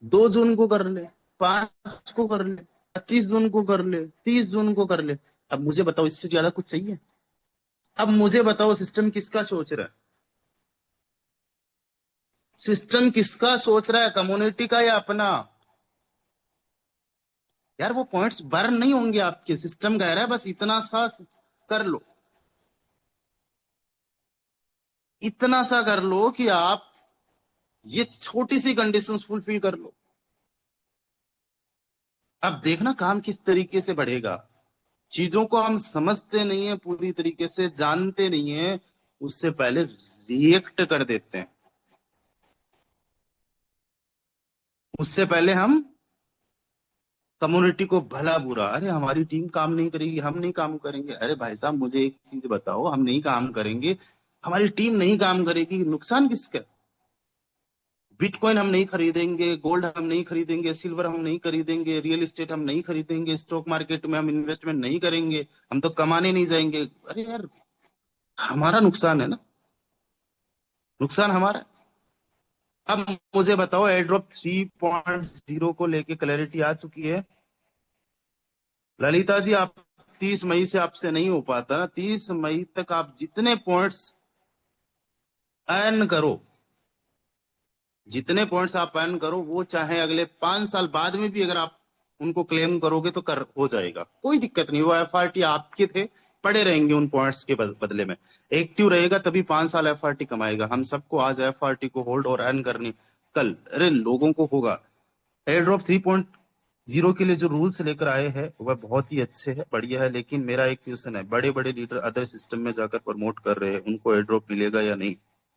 2 जून को कर ले, 5 को कर ले, 25 जून को कर ले, 30 जून को कर ले। अब मुझे बताओ, इससे ज्यादा कुछ चाहिए? अब मुझे बताओ, सिस्टम किसका सोच रहा है? सिस्टम किसका सोच रहा है, कम्युनिटी का या अपना? यार वो पॉइंट्स बर्न नहीं होंगे आपके, सिस्टम कह रहा है बस इतना सा कर लो। इतना सा कर लो कि आप ये छोटी सी कंडीशंस फुलफिल कर लो। अब देखना काम किस तरीके से बढ़ेगा। चीजों को हम समझते नहीं है, पूरी तरीके से जानते नहीं है, उससे पहले रिएक्ट कर देते हैं। उससे पहले हम कम्युनिटी को भला बुरा, अरे हमारी टीम काम नहीं करेगी, हम नहीं काम करेंगे। अरे भाई साहब मुझे एक चीज बताओ, हम नहीं काम करेंगे, हमारी टीम नहीं काम करेगी, नुकसान किसका? बिटकॉइन हम नहीं खरीदेंगे, गोल्ड हम नहीं खरीदेंगे, सिल्वर हम नहीं खरीदेंगे, रियल एस्टेट हम नहीं खरीदेंगे, स्टॉक मार्केट में हम इन्वेस्टमेंट नहीं करेंगे, हम तो कमाने नहीं जाएंगे। अरे यार, हमारा नुकसान है ना, नुकसान हमारा है। अब मुझे बताओ, एयरड्रॉप 3.0 को लेके क्लैरिटी आ चुकी है। ललिता जी, आप 30 मई से आपसे नहीं हो पाता ना, 30 मई तक आप जितने पॉइंट्स अर्न करो, जितने पॉइंट्स आप अर्न करो, वो चाहे अगले 5 साल बाद में भी अगर आप उनको क्लेम करोगे तो कर हो जाएगा, कोई दिक्कत नहीं। वो एफआरटी आपके थे, पड़े रहेंगे उन पॉइंट्स के बदले में। एक्टिव रहेगा तभी 5 साल एफआरटी कमाएगा। हम सबको आज एफआरटी को होल्ड और अर्न करनी, कल अरे लोगों को होगा। एयर ड्रॉप 3.0 के लिए जो रूल्स लेकर आए हैं वह बहुत ही अच्छे हैं, बढ़िया है। लेकिन मेरा एक क्वेश्चन है, बड़े बड़े लीडर अदर सिस्टम में जाकर प्रमोट कर रहे हैं, उनको एयर ड्रॉप मिलेगा या नहीं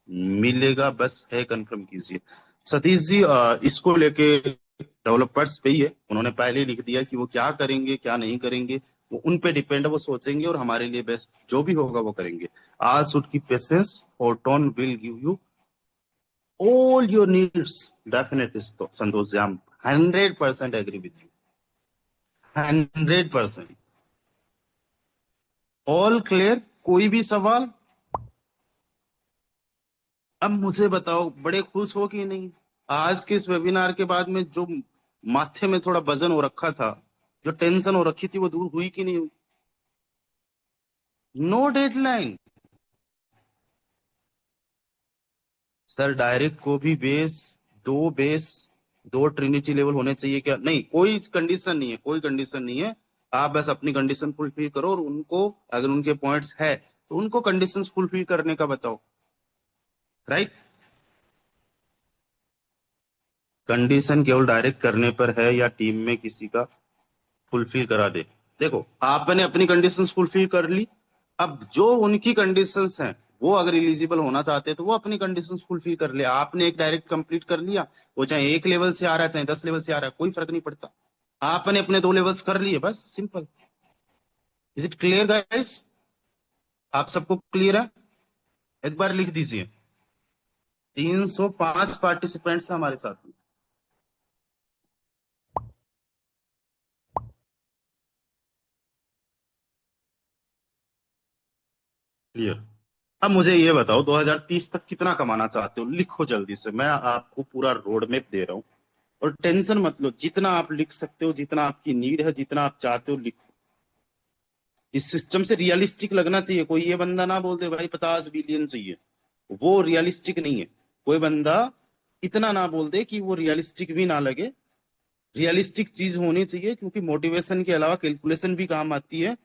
मिलेगा, बस है कंफर्म कीजिए। सतीश जी, इसको लेके डेवलपर्स पे ही है, उन्होंने पहले ही लिख दिया कि वो क्या करेंगे क्या नहीं करेंगे, वो उन पे डिपेंड है, वो सोचेंगे और हमारे लिए बेस्ट जो भी होगा वो करेंगे। आज शुड की पेशेंस और TON will give you all your needs definitely, Santosh ji, I'm 100% agree with you, 100%। All clear? कोई भी सवाल? अब मुझे बताओ, बड़े खुश हो कि नहीं? आज के इस वेबिनार के बाद में जो माथे में थोड़ा वजन हो रखा था, जो टेंशन हो रखी थी, वो दूर हुई कि नहीं हुई? नो डेडलाइन सर, डायरेक्ट को भी बेस दो ट्रिनिटी लेवल होने चाहिए क्या? नहीं, कोई कंडीशन नहीं है, कोई कंडीशन नहीं है। आप बस अपनी कंडीशन फुलफिल करो और उनको, अगर उनके पॉइंट्स है तो उनको कंडीशंस फुलफिल करने का बताओ, राइट? कंडीशन केवल डायरेक्ट करने पर है या टीम में किसी का फुलफिल करा दे? देखो, आपने अपनी कंडीशंस फुलफिल कर ली, अब जो उनकी कंडीशंस हैं, वो अगर इलिजिबल होना चाहते हैं तो वो अपनी कंडीशंस फुलफिल कर ले। आपने एक डायरेक्ट कंप्लीट कर लिया, वो चाहे 1 लेवल से आ रहा है चाहे 10 लेवल से आ रहा है, कोई फर्क नहीं पड़ता। आपने अपने 2 लेवल्स कर लिए, बस simple. Is it clear guys? आप सबको क्लियर है? एक बार लिख दीजिए। 305 पार्टिसिपेंट्स हमारे साथ में। क्लियर? अब मुझे ये बताओ, 2030 तक कितना कमाना चाहते हो? लिखो जल्दी से, मैं आपको पूरा रोड मैप दे रहा हूँ। और टेंशन मत लो, जितना आप लिख सकते हो, जितना आपकी नीड है, जितना आप चाहते हो लिखो। इस सिस्टम से रियलिस्टिक लगना चाहिए। कोई ये बंदा ना बोल दे भाई 50 बिलियन चाहिए, वो रियलिस्टिक नहीं है। कोई बंदा इतना ना बोल दे कि वो रियलिस्टिक भी ना लगे। रियलिस्टिक चीज होनी चाहिए, क्योंकि मोटिवेशन के अलावा कैलकुलेशन भी काम आती है।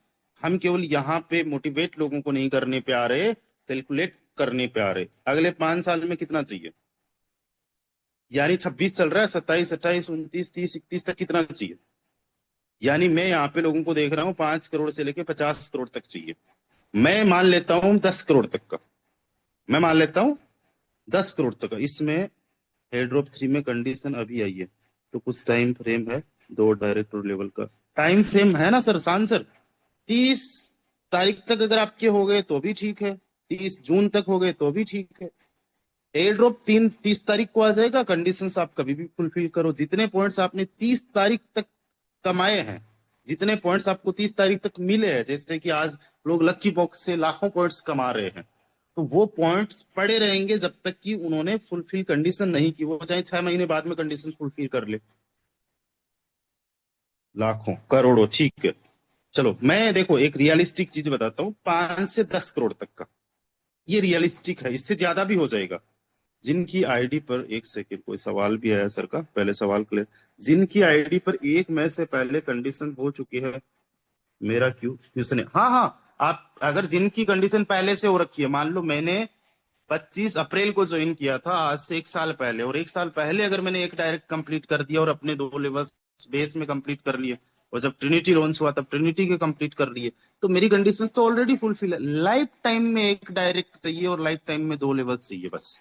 हम केवल यहाँ पे मोटिवेट लोगों को नहीं करने पे आ रहे, कैलकुलेट करने पे आ रहे। अगले 5 साल में कितना चाहिए? यानी 26 चल रहा है, 27, 28, 29, 30, 31 तक कितना चाहिए? यानी मैं यहाँ पे लोगों को देख रहा हूँ 5 करोड़ से लेके 50 करोड़ तक चाहिए। मैं मान लेता हूँ 10 करोड़ तक का, मैं मान लेता हूँ 10 करोड़ तक का। इसमें एयरड्रॉप 3 में कंडीशन अभी आई है, तो कुछ टाइम फ्रेम है, 2 डायरेक्टर लेवल का टाइम फ्रेम है ना सर? शान सर, 30 तारीख तक अगर आपके हो गए तो भी ठीक है, 30 जून तक हो गए तो भी ठीक है। एयर ड्रॉप 30 तारीख को आ जाएगा, कंडीशंस आप कभी भी फुलफिल करो। जितने पॉइंट्स आपने 30 तारीख तक कमाए हैं, जितने पॉइंट्स आपको 30 तारीख तक मिले हैं, जैसे कि आज लोग लक्की बॉक्स से लाखों पॉइंट्स कमा रहे हैं, तो वो पॉइंट्स पड़े रहेंगे जब तक कि उन्होंने फुलफिल कंडीशन नहीं की। वो चाहे 6 महीने बाद में कंडीशन फुलफिल कर ले। लाखों करोड़ों, ठीक है। चलो मैं देखो एक रियलिस्टिक चीज बताता हूँ, 5 से 10 करोड़ तक का, ये रियलिस्टिक है। इससे ज्यादा भी हो जाएगा। जिनकी आईडी पर, एक सेकेंड, कोई सवाल भी आया सर का, पहले सवाल क्लियर। जिनकी आईडी पर 1 मई से पहले कंडीशन हो चुकी है, मेरा क्यों क्वेश्चन है, हाँ हाँ, आप अगर जिनकी कंडीशन पहले से हो रखी है, मान लो मैंने 25 अप्रैल को ज्वाइन किया था, आज से 1 साल पहले। और 1 साल पहले अगर मैंने एक डायरेक्ट कंप्लीट कर दिया और अपने 2 लेवल्स बेस में कंप्लीट कर लिए, और जब ट्रिनिटी लॉन्च हुआ तब ट्रिनिटी के कंप्लीट कर लिए, तो मेरी कंडीशंस तो ऑलरेडी फुलफिल है। लाइफ टाइम में एक डायरेक्ट चाहिए और लाइफ टाइम में 2 लेवल्स चाहिए बस।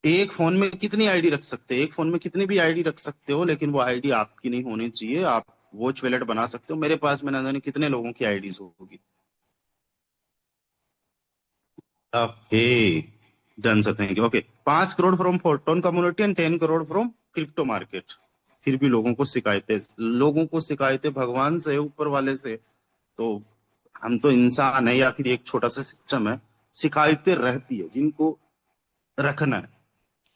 एक फोन में कितनी आईडी रख सकते हैं, एक फोन में कितनी भी आईडी रख सकते हो, लेकिन वो आईडी आपकी नहीं होनी चाहिए। आप वॉच वैलेट बना सकते हो, मेरे पास में ना जाने कितने लोगों की आईडीज होगी। Okay, done sir, thank you. Okay, 5 crore from Fortune community and 10 crore from crypto market. फिर भी लोगों को शिकायतें भगवान से, ऊपर वाले से। तो हम तो इंसान है या फिर एक छोटा सा सिस्टम है, शिकायतें रहती है जिनको रखना है।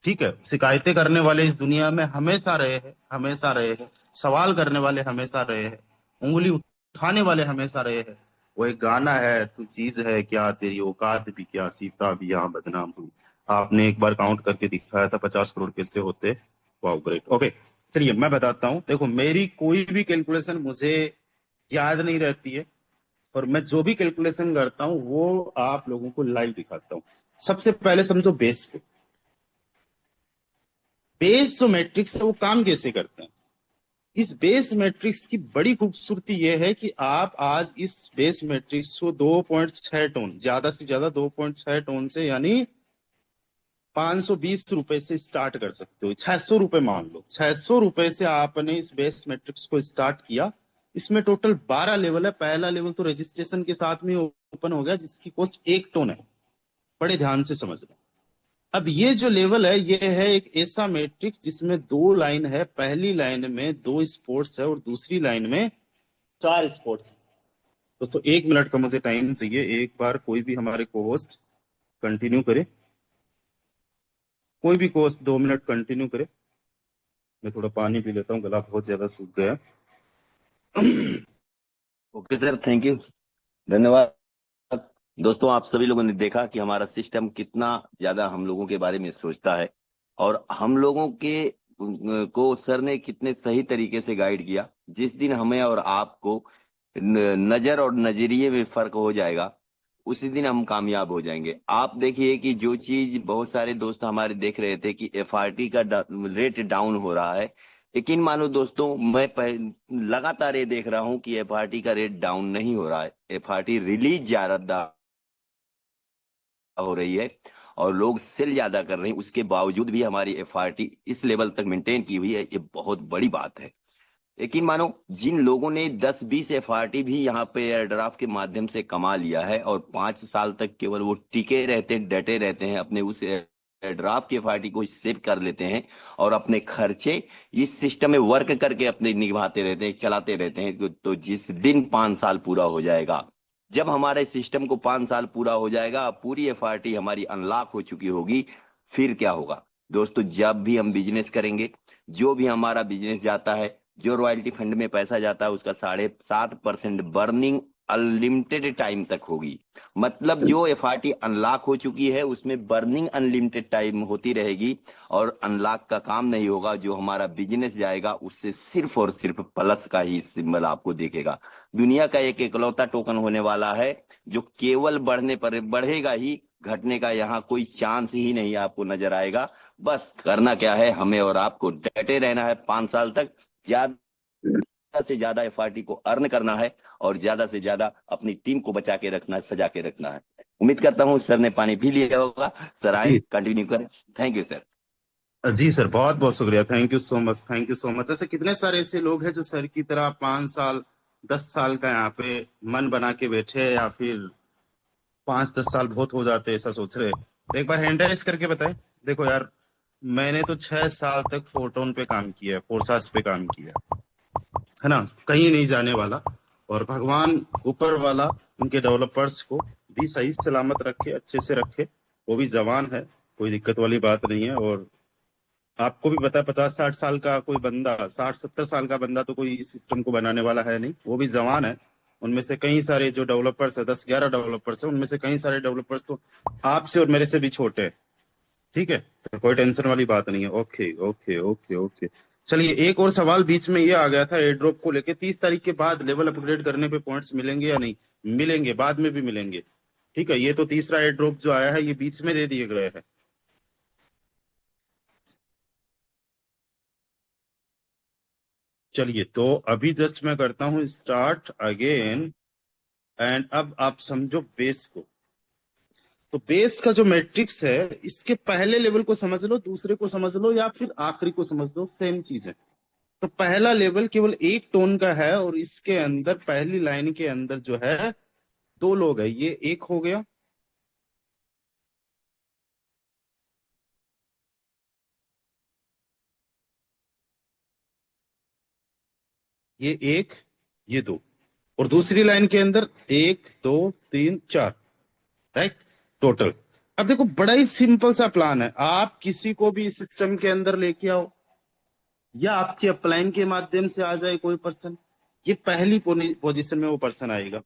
ठीक है, शिकायतें करने वाले इस दुनिया में हमेशा रहे हैं, हमेशा रहे हैं। सवाल करने वाले हमेशा रहे हैं, उंगली उठाने वाले हमेशा रहे हैं। वो एक गाना है, तू चीज है क्या, तेरी औकात भी क्या, सीता भी यहाँ बदनाम हुई। आपने एक बार काउंट करके दिखाया था 50 करोड़ कैसे होते। वाह, ग्रेट। ओके, चलिए मैं बताता हूँ। देखो, मेरी कोई भी कैलकुलेशन मुझे याद नहीं रहती है, और मैं जो भी कैलकुलेशन करता हूँ वो आप लोगों को लाइव दिखाता हूँ। सबसे पहले समझो बेस को। बेस जो मैट्रिक्स है वो काम कैसे करते हैं। इस बेस मैट्रिक्स की बड़ी खूबसूरती यह है कि आप आज इस बेस मैट्रिक्स को 2.6 टोन, ज्यादा से ज्यादा 2.6 टोन से, यानी 520 रुपए से स्टार्ट कर सकते हो। 600 रुपए मान लो, 600 रुपए से आपने इस बेस मैट्रिक्स को स्टार्ट किया। इसमें टोटल 12 लेवल है। पहला लेवल तो रजिस्ट्रेशन के साथ में ओपन हो गया, जिसकी कॉस्ट 1 टोन है। बड़े ध्यान से समझना। अब ये जो लेवल है, ये है एक ऐसा मैट्रिक्स जिसमें 2 लाइन है। पहली लाइन में 2 स्पोर्ट्स है और दूसरी लाइन में 4 स्पोर्ट्स। दोस्तों 1 मिनट का मुझे टाइम चाहिए, एक बार कोई भी हमारे को होस्ट कंटिन्यू करे, कोई भी होस्ट 2 मिनट कंटिन्यू करे। मैं थोड़ा पानी पी लेता हूँ, गला बहुत ज्यादा सूख गया है। ओके सर, थैंक यू, धन्यवाद। दोस्तों, आप सभी लोगों ने देखा कि हमारा सिस्टम कितना ज्यादा हम लोगों के बारे में सोचता है, और हम लोगों के को सर ने कितने सही तरीके से गाइड किया। जिस दिन हमें और आपको नजर और नजरिए में फर्क हो जाएगा, उसी दिन हम कामयाब हो जाएंगे। आप देखिए कि जो चीज बहुत सारे दोस्त हमारे देख रहे थे कि एफआरटी का रेट डाउन हो रहा है, यकीन मानो दोस्तों, मैं लगातार ये देख रहा हूं कि एफआरटी का रेट डाउन नहीं हो रहा है। एफआरटी रिलीज ज्यादा हो रही है और लोग सेल ज्यादा कर रहे हैं, उसके बावजूद भी हमारी एफआरटी इस लेवल तक मेंटेन की हुई है। ये बहुत बड़ी बात है। यकीन मानो, जिन लोगों ने 10-20 एफआरटी भी यहाँ पे एयरड्राफ्ट के माध्यम से कमा लिया है और 5 साल तक केवल वो टिके रहते हैं, डटे रहते हैं, अपने उस एयरड्राफ्ट की एफआरटी को सेव कर लेते हैं और अपने खर्चे इस सिस्टम में वर्क करके अपने निभाते रहते हैं, चलाते रहते हैं। तो जिस दिन 5 साल पूरा हो जाएगा, जब हमारे सिस्टम को 5 साल पूरा हो जाएगा, पूरी एफआरटी हमारी अनलॉक हो चुकी होगी, फिर क्या होगा दोस्तों? जब भी हम बिजनेस करेंगे, जो भी हमारा बिजनेस जाता है, जो रॉयल्टी फंड में पैसा जाता है, उसका 7.5% बर्निंग अनलिमिटेड टाइम तक होगी। मतलब जो एफआरटी अनलॉक हो चुकी है उसमें बर्निंग अनलिमिटेड टाइम होती रहेगी, और अनलॉक का काम नहीं होगा। जो हमारा बिजनेस जाएगा उससे सिर्फ और सिर्फ प्लस का ही सिंबल आपको दिखेगा। दुनिया का एक इकलौता टोकन होने वाला है जो केवल बढ़ने पर बढ़ेगा ही, घटने का यहाँ कोई चांस ही नहीं आपको नजर आएगा। बस करना क्या है, हमें और आपको डटे रहना है 5 साल तक, ज्यादा से ज्यादा एफआरटी को अर्न करना है और ज्यादा से ज्यादा अपनी टीम को बचा के रखना है, सजा के रखना है। उम्मीद करता हूँ सर ने पानी पी लिया होगा। सर आए, जी कंटिन्यू करें। Thank you sir. जी सर, बहुत बहुत शुक्रिया। Thank you so much, thank you so much. अच्छा, कितने सारे ऐसे लोग हैं जो सर की तरह 5 साल 10 साल का यहाँ पे मन बना के बैठे हैं, या फिर 5-10 साल बहुत हो जाते हैं ऐसा सोच रहे हैं। एक बार हैंड राइज करके बताएं। देखो यार, मैंने तो 6 साल तक फोरटोन पे काम किया है, फोरसास पे काम किया है ना, कहीं नहीं जाने वाला। और भगवान ऊपर वाला उनके डेवलपर्स को भी सही सलामत रखे, अच्छे से रखे। वो भी जवान है, कोई दिक्कत वाली बात नहीं है। और आपको भी पता है, 50-60 साल का कोई बंदा, 60-70 साल का बंदा तो कोई इस सिस्टम को बनाने वाला है नहीं। वो भी जवान है। उनमें से कई सारे जो डेवलपर्स है, 10-11 डेवलपर्स है, उनमें से कई सारे डेवलपर्स तो आपसे और मेरे से भी छोटे हैं। ठीक है, तो कोई टेंशन वाली बात नहीं है। Okay okay okay okay. चलिए, एक और सवाल बीच में ये आ गया था एयर ड्रॉप को लेके। 30 तारीख के बाद लेवल अपग्रेड करने पे पॉइंट्स मिलेंगे या नहीं? मिलेंगे, बाद में भी मिलेंगे। ठीक है, ये तो तीसरा एयर ड्रॉप जो आया है ये बीच में दे दिए गए हैं। चलिए, तो अभी जस्ट मैं करता हूं स्टार्ट अगेन। एंड अब आप समझो बेस को। तो बेस का जो मैट्रिक्स है, इसके पहले लेवल को समझ लो, दूसरे को समझ लो, या फिर आखिरी को समझ लो, सेम चीज है। तो पहला लेवल केवल एक टोन का है, और इसके अंदर पहली लाइन के अंदर जो है दो लोग है, ये एक हो गया, ये एक, ये दो। और दूसरी लाइन के अंदर एक दो तीन चार, राइट, टोटल। अब देखो, बड़ा ही सिंपल सा प्लान है। आप किसी को भी सिस्टम के अंदर लेके आओ, या आपके अपलाइन के माध्यम से आ जाए कोई पर्सन, ये पहली पोजीशन में वो पर्सन आएगा।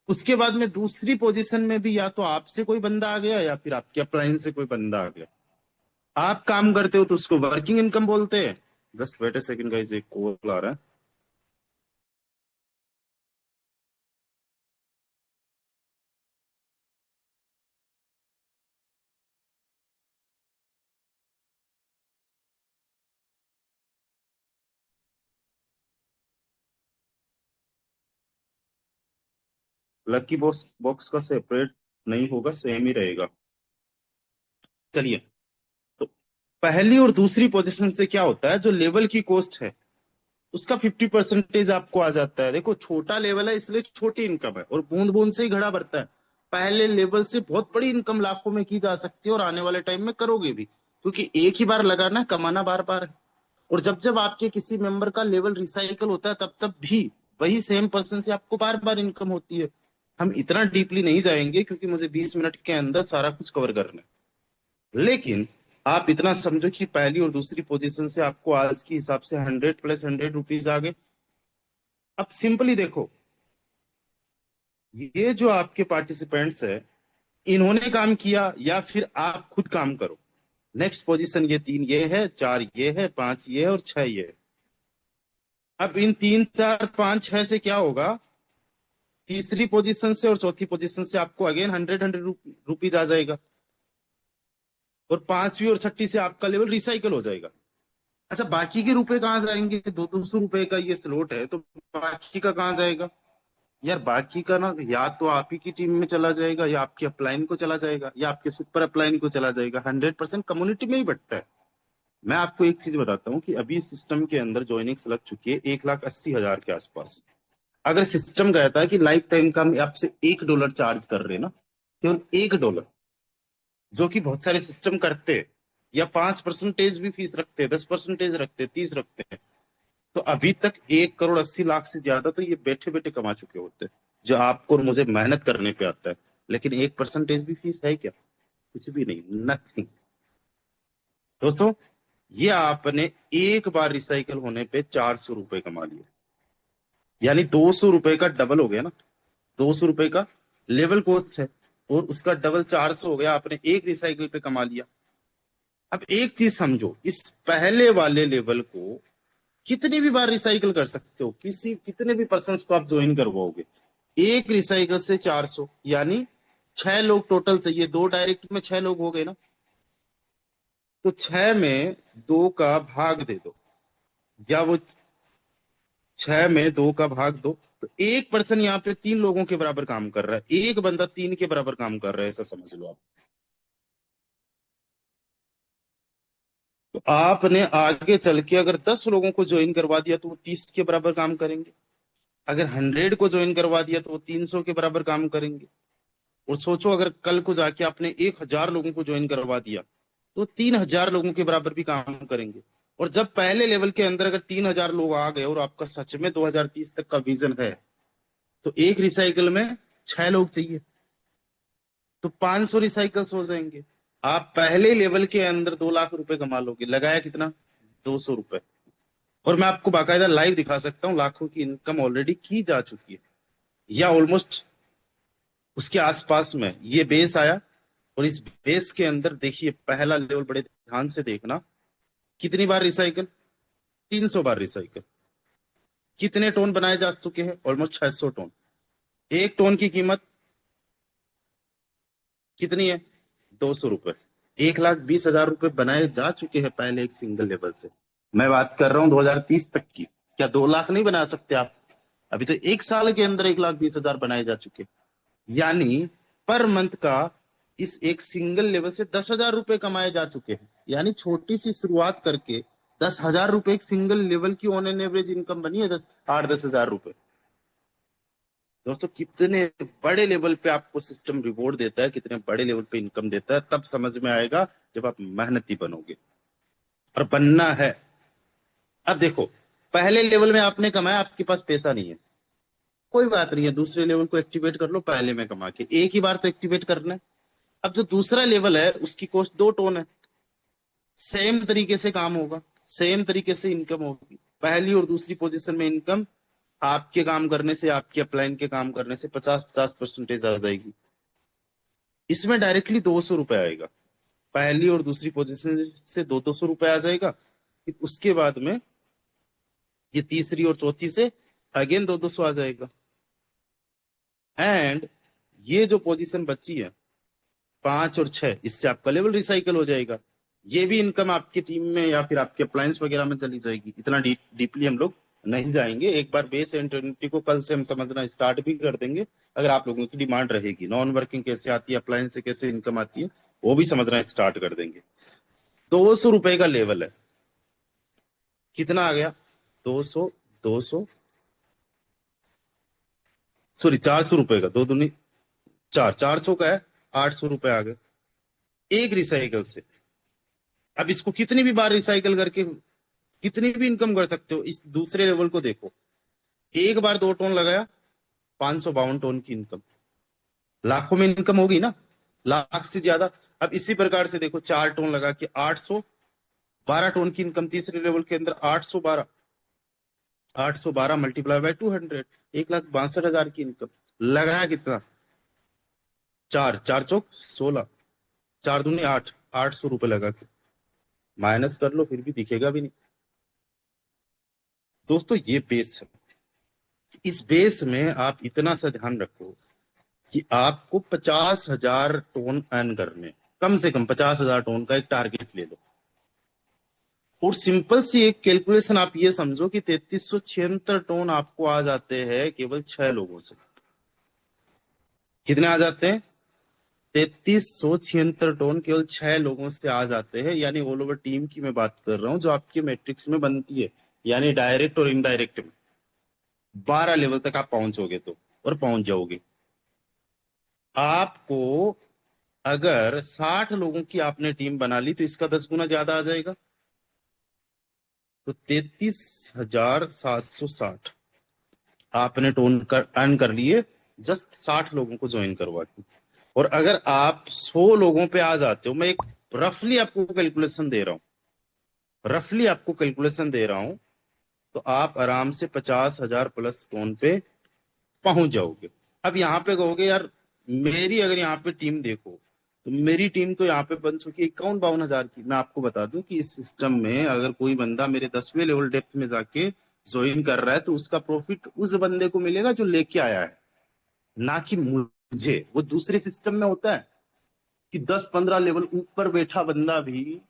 उसके बाद में दूसरी पोजीशन में भी या तो आपसे कोई बंदा आ गया, या फिर आपके अपलाइन से कोई बंदा आ गया। आप काम करते हो तो उसको वर्किंग इनकम बोलते हैं। जस्ट वेट ए सेकंड गाइस, एक कॉल आ रहा है। लकी बॉक्स बॉक्स का सेपरेट नहीं होगा, सेम ही रहेगा। चलिए, तो पहली और दूसरी पोजीशन से क्या होता है, जो लेवल की कॉस्ट है उसका 50% आपको आ जाता है। देखो, छोटा लेवल है इसलिए छोटी इनकम है, और बूंद बूंद से ही घड़ा भरता है। पहले लेवल से बहुत बड़ी इनकम लाखों में की जा सकती है, और आने वाले टाइम में करोगे भी, क्योंकि एक ही बार लगाना है, कमाना बार बार है। और जब जब आपके किसी मेंबर का लेवल रिसाइकल होता है, तब तब भी वही सेम पर्सन से आपको बार बार इनकम होती है। हम इतना डीपली नहीं जाएंगे, क्योंकि मुझे 20 मिनट के अंदर सारा कुछ कवर करना है। लेकिन आप इतना समझो कि पहली और दूसरी पोजीशन से आपको आज के हिसाब से 100 + 100 रुपीज आ गए। अब सिंपली देखो, ये जो आपके पार्टिसिपेंट्स है, इन्होंने काम किया या फिर आप खुद काम करो। नेक्स्ट पोजीशन ये 3 ये है, 4 ये है, 5 ये है, और 6 ये है। अब इन 3 4 5 6 से क्या होगा, तीसरी पोजीशन से और चौथी पोजीशन से आपको अगेन 100 रुपीज आ जाएगा, और पांचवी और छठी से आपका लेवल रिसाइकल हो जाएगा। अच्छा, बाकी के रुपए कहाँ जाएंगे? 200 रुपए का ये स्लॉट है, तो बाकी का कहाँ जाएगा? यार, बाकी का ना, या तो आप ही की टीम में चला जाएगा, या आपके अपलाइन को चला जाएगा, या आपके सुपर अपलाइन को चला जाएगा। 100% कम्युनिटी में ही बटता है। मैं आपको एक चीज बताता हूँ कि अभी सिस्टम के अंदर ज्वाइनिंग्स लग चुकी है 1,80,000 के आसपास। अगर सिस्टम कहता है कि लाइफ टाइम का हम आपसे $1 चार्ज कर रहे हैं ना, केवल $1, जो कि बहुत सारे सिस्टम करते हैं, या 5% भी फीस रखते हैं, 10% रखते हैं, 30 रखते हैं, तो अभी तक 1,80,00,000 से ज्यादा तो ये बैठे बैठे कमा चुके होते हैं, जो आपको और मुझे मेहनत करने पे आता है। लेकिन 1% भी फीस है क्या? कुछ भी नहीं, नथिंग। दोस्तों, ये आपने एक बार रिसाइकल होने पे 400 रुपए कमा लिए, यानी 200 रुपए का डबल हो गया ना। 200 रुपए का लेवल कॉस्ट है, और उसका डबल 400 हो गया, आपने एक रिसाइकिल पे कमा लिया। अब एक चीज समझो, इस पहले वाले लेवल को कितनी भी बार रिसाइकिल कर सकते हो, कितने भी पर्सन को आप ज्वाइन करवाओगे। एक रिसाइकिल से 400, यानी 6 लोग टोटल चाहिए। 2 डायरेक्ट में 6 लोग हो गए ना, तो 6 में 2 का भाग दे दो, या वो 6 में 2 का भाग दो, तो एक पर्सन यहाँ पे 3 लोगों के बराबर काम कर रहा है। एक बंदा 3 के बराबर काम कर रहा है, ऐसा समझ लो आप। तो आपने आगे चल के अगर 10 लोगों को ज्वाइन करवा दिया तो वो 30 के बराबर काम करेंगे। अगर 100 को ज्वाइन करवा दिया तो वो 300 के बराबर काम करेंगे। और सोचो, अगर कल को जाके आपने 1,000 लोगों को ज्वाइन करवा दिया तो 3,000 लोगों के बराबर भी काम करेंगे। और जब पहले लेवल के अंदर अगर 3,000 लोग आ गए, और आपका सच में 2030 तक का विजन है, तो एक रिसाइकल में 6 लोग चाहिए, तो 500 रिसाइकल्स हो जाएंगे। आप पहले लेवल के अंदर 2 लाख रुपए कमा लोगे। लगाया कितना? 200 रुपए। और मैं आपको बाकायदा लाइव दिखा सकता हूँ, लाखों की इनकम ऑलरेडी की जा चुकी है, या ऑलमोस्ट उसके आसपास में। ये बेस आया, और इस बेस के अंदर देखिए पहला लेवल, बड़े ध्यान से देखना, कितनी बार रिसाइकल? 300 बार रिसाइकल। कितने टोन बनाए जा चुके हैं? Almost 600 tone. एक टोन की कीमत कितनी है? 200 रुपए। 1,20,000 रुपए बनाए जा चुके हैं पहले एक सिंगल लेवल से। मैं बात कर रहा हूँ 2030 तक की। क्या 2 लाख नहीं बना सकते आप? अभी तो 1 साल के अंदर 1,20,000 बनाए जा चुके। यानी पर मंथ का इस एक सिंगल लेवल से 10,000 रुपए कमाए जा चुके हैं। यानी छोटी सी शुरुआत करके 10,000 रुपए एक सिंगल लेवल की ऑन एन एवरेज इनकम बनी है। 10,000 रुपए। दोस्तों कितने बड़े लेवल पे आपको सिस्टम रिवॉर्ड देता है, कितने बड़े लेवल पे इनकम देता है, तब समझ में आएगा जब आप मेहनती बनोगे। और बनना है। अब देखो, पहले लेवल में आपने कमाया, आपके पास पैसा नहीं है, कोई बात नहीं है, दूसरे लेवल को एक्टिवेट कर लो पहले में कमा के। एक ही बार तो एक्टिवेट करना है। अब जो दूसरा लेवल है उसकी कॉस्ट 2 टोन है। सेम तरीके से काम होगा, सेम तरीके से इनकम होगी। पहली और दूसरी पोजीशन में इनकम आपके काम करने से, आपके अपलाइन के काम करने से 50-50% आ जाएगी। इसमें डायरेक्टली 200 रुपए आएगा। पहली और दूसरी पोजीशन से 200 रुपए आ जाएगा। फिर उसके बाद में ये तीसरी और चौथी से अगेन 200 आ जाएगा। एंड ये जो पोजीशन बची है 5 और 6, इससे आपका लेवल रिसाइकल हो जाएगा। ये भी इनकम आपकी टीम में या फिर आपके अप्लायंस वगैरह में चली जाएगी। इतना डीपली हम लोग नहीं जाएंगे। एक बार बेस एंड ट्रिनिटी को कल से हम समझना स्टार्ट भी कर देंगे, अगर आप लोगों की डिमांड रहेगी। नॉन वर्किंग कैसे आती है, अप्लायंस से कैसे इनकम आती है, वो भी समझना स्टार्ट कर देंगे। 200 रुपए का लेवल है। कितना आ गया? 200, 200, सॉरी 400 रुपए का, 2 दूनी 4, 400 का है, 800 रुपए आ गए एक रिसाइकल से। अब इसको कितनी भी बार रिसाइकल करके कितनी भी इनकम कर सकते हो। इस दूसरे लेवल को देखो, एक बार 2 टोन लगाया, 552 टोन की इनकम। लाखों में इनकम होगी ना, लाख से ज्यादा। अब इसी प्रकार से देखो, 4 टोन लगा के 812 टोन की इनकम तीसरे लेवल के अंदर। 812, 812 मल्टीप्लाई बाय 200, 1,62,000 की इनकम। लगाया कितना? 4, 4 चौक 16, 4 दूनी 8, 800 रुपए लगा के माइनस कर लो, फिर भी दिखेगा भी नहीं। दोस्तों ये बेस है। इस बेस में आप इतना सा ध्यान रखो कि आपको 50,000 टोन अर्न करने, कम से कम 50,000 टोन का एक टारगेट ले लो। और सिंपल सी एक कैलकुलेशन आप ये समझो कि 3376 टोन आपको आ जाते हैं केवल 6 लोगों से। कितने आ जाते हैं? 3376 टोन केवल 6 लोगों से आ जाते हैं। यानी ऑल ओवर टीम की मैं बात कर रहा हूं, जो आपकी मैट्रिक्स में बनती है, यानी डायरेक्ट और इनडायरेक्ट में 12 लेवल तक आप पहुंचोगे तो, और पहुंच जाओगे। आपको अगर 60 लोगों की आपने टीम बना ली तो इसका 10 गुना ज्यादा आ जाएगा। तो 33,760 आपने टोन कर अर्न कर लिए, जस्ट 60 लोगों को ज्वाइन करवा के। और अगर आप 100 लोगों पे आ जाते हो, मैं एक रफली आपको कैलकुलेशन दे रहा हूं, रफली आपको कैलकुलेशन दे रहा हूं, तो आप आराम से 50,000 प्लस टोन पे पहुंच जाओगे। अब यहाँ पे कहोगे यार, मेरी अगर यहाँ पे टीम देखो, तो मेरी टीम तो यहाँ पे बन चुकी है 51-52 हजार की। मैं आपको बता दूं कि इस सिस्टम में अगर कोई बंदा मेरे 10वें लेवल डेप्थ में जाके ज्वाइन कर रहा है, तो उसका प्रॉफिट उस बंदे को मिलेगा जो लेके आया है, ना कि मुझे। वो दूसरे सिस्टम में होता है कि 10-15 लेवल ऊपर बैठा बंदा भी,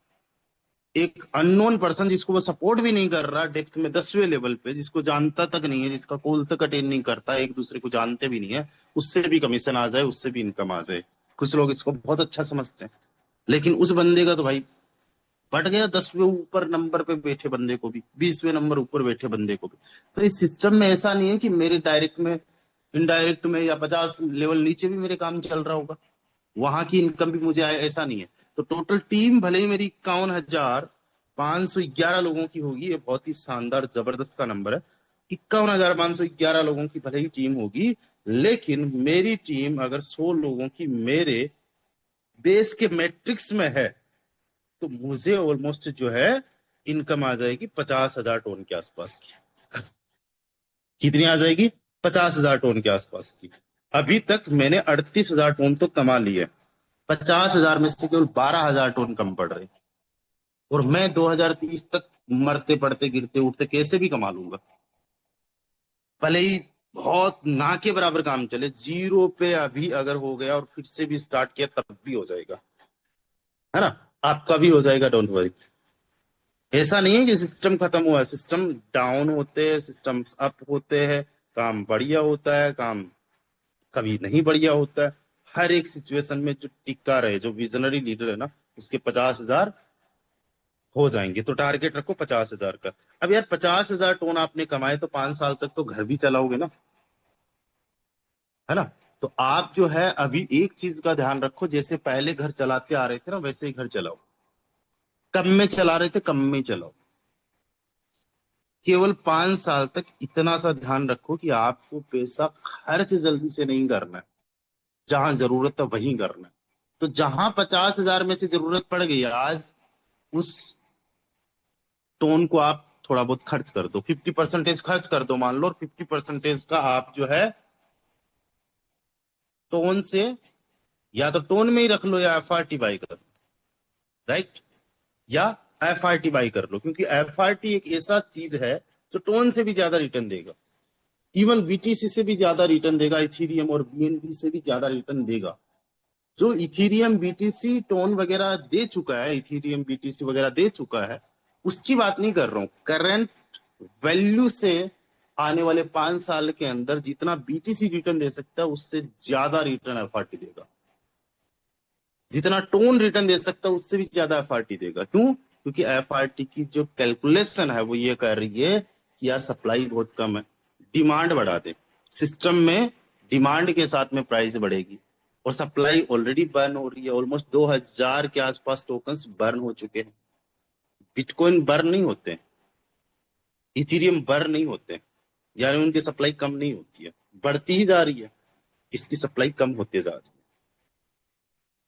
एक अननोन पर्सन जिसको वो सपोर्ट भी नहीं कर रहा डेप्थ में 10वें लेवल पे, जिसको जानता तक नहीं है, जिसका कॉल तक अटेंड नहीं करता, एक दूसरे को जानते भी नहीं है, उससे भी कमीशन आ जाए, उससे भी इनकम आ जाए। कुछ लोग इसको बहुत अच्छा समझते हैं, लेकिन उस बंदे का तो भाई बढ़ गया 10वें ऊपर नंबर पे बैठे बंदे को भी, 20वें नंबर ऊपर बैठे बंदे को भी। तो इस सिस्टम में ऐसा नहीं है कि मेरे डायरेक्ट में, इनडायरेक्ट में या 50 लेवल नीचे भी मेरे काम चल रहा होगा, वहां की इनकम भी मुझे आए, ऐसा नहीं है। तो टोटल टीम भले ही मेरी 51,511 लोगों की होगी, ये बहुत ही शानदार जबरदस्त का नंबर है। 51,511 लोगों की भले ही टीम होगी, लेकिन मेरी टीम अगर 100 लोगों की मेरे बेस के मैट्रिक्स में है, तो मुझे ऑलमोस्ट जो है इनकम आ जाएगी 50,000 टोन के आसपास की। कितनी आ जाएगी? 50,000 टोन के आसपास की। अभी तक मैंने 38,000 टोन तो कमा लिए, 50,000 में से केवल 12,000 टोन कम पड़ रहे, और मैं 2030 तक मरते पड़ते गिरते उठते कैसे भी कमा लूंगा। भले ही बहुत ना के बराबर काम चले, जीरो पे अभी अगर हो गया और फिर से भी स्टार्ट किया तब भी हो जाएगा, है ना, आपका भी हो जाएगा, डोंट वरी। ऐसा नहीं है कि सिस्टम खत्म हुआ है, सिस्टम डाउन होते हैं, सिस्टम अप होते हैं, काम बढ़िया होता है, काम कभी नहीं बढ़िया होता है। हर एक सिचुएशन में जो टिका रहे, जो विजनरी लीडर है ना, उसके 50,000 हो जाएंगे। तो टारगेट रखो 50,000 का। अब यार 50,000 टोन आपने कमाए तो 5 साल तक तो घर भी चलाओगे ना, है ना। तो आप जो है अभी एक चीज का ध्यान रखो, जैसे पहले घर चलाते आ रहे थे ना, वैसे ही घर चलाओ। कम में चला रहे थे, कम में चलाओ। केवल 5 साल तक इतना सा ध्यान रखो कि आपको पैसा खर्च जल्दी से नहीं करना है, जहां जरूरत है वहीं करना है। तो जहां 50,000 में से जरूरत पड़ गई आज, उस टोन को आप थोड़ा बहुत खर्च कर दो, 50% खर्च कर दो मान लो, और 50% का आप जो है टोन से, या तो टोन में ही रख लो या एफआरटी बाई कर लो, राइट, या एफआरटी बाई कर लो, क्योंकि एफआरटी एक ऐसा चीज है जो टोन से भी ज्यादा रिटर्न देगा, इवन बीटीसी से भी ज्यादा रिटर्न देगा, इथीरियम और बीएनबी से भी ज्यादा रिटर्न देगा। जो इथीरियम बीटीसी टोन वगैरह दे चुका है, इथीरियम बीटीसी वगैरह दे चुका है, उसकी बात नहीं कर रहा हूं। करंट वैल्यू से आने वाले 5 साल के अंदर जितना बीटीसी रिटर्न दे सकता है, उससे ज्यादा रिटर्न एफआरटी देगा। जितना टोन रिटर्न दे सकता है, उससे भी ज्यादा एफआरटी देगा। क्यों? क्योंकि एफआरटी की जो कैलकुलेशन है वो ये कर रही है कि यार सप्लाई बहुत कम है, डिमांड बढ़ा दे। सिस्टम में डिमांड के साथ में प्राइस बढ़ेगी, और सप्लाई ऑलरेडी बर्न हो रही है। ऑलमोस्ट 2,000 के आसपास टोकन्स बर्न हो चुके हैं। बिटकॉइन बर्न नहीं होते हैं, इथीरियम बर्न नहीं होते हैं, यानी उनकी सप्लाई कम नहीं होती है, बढ़ती ही जा रही है। इसकी सप्लाई कम होती जा रही है,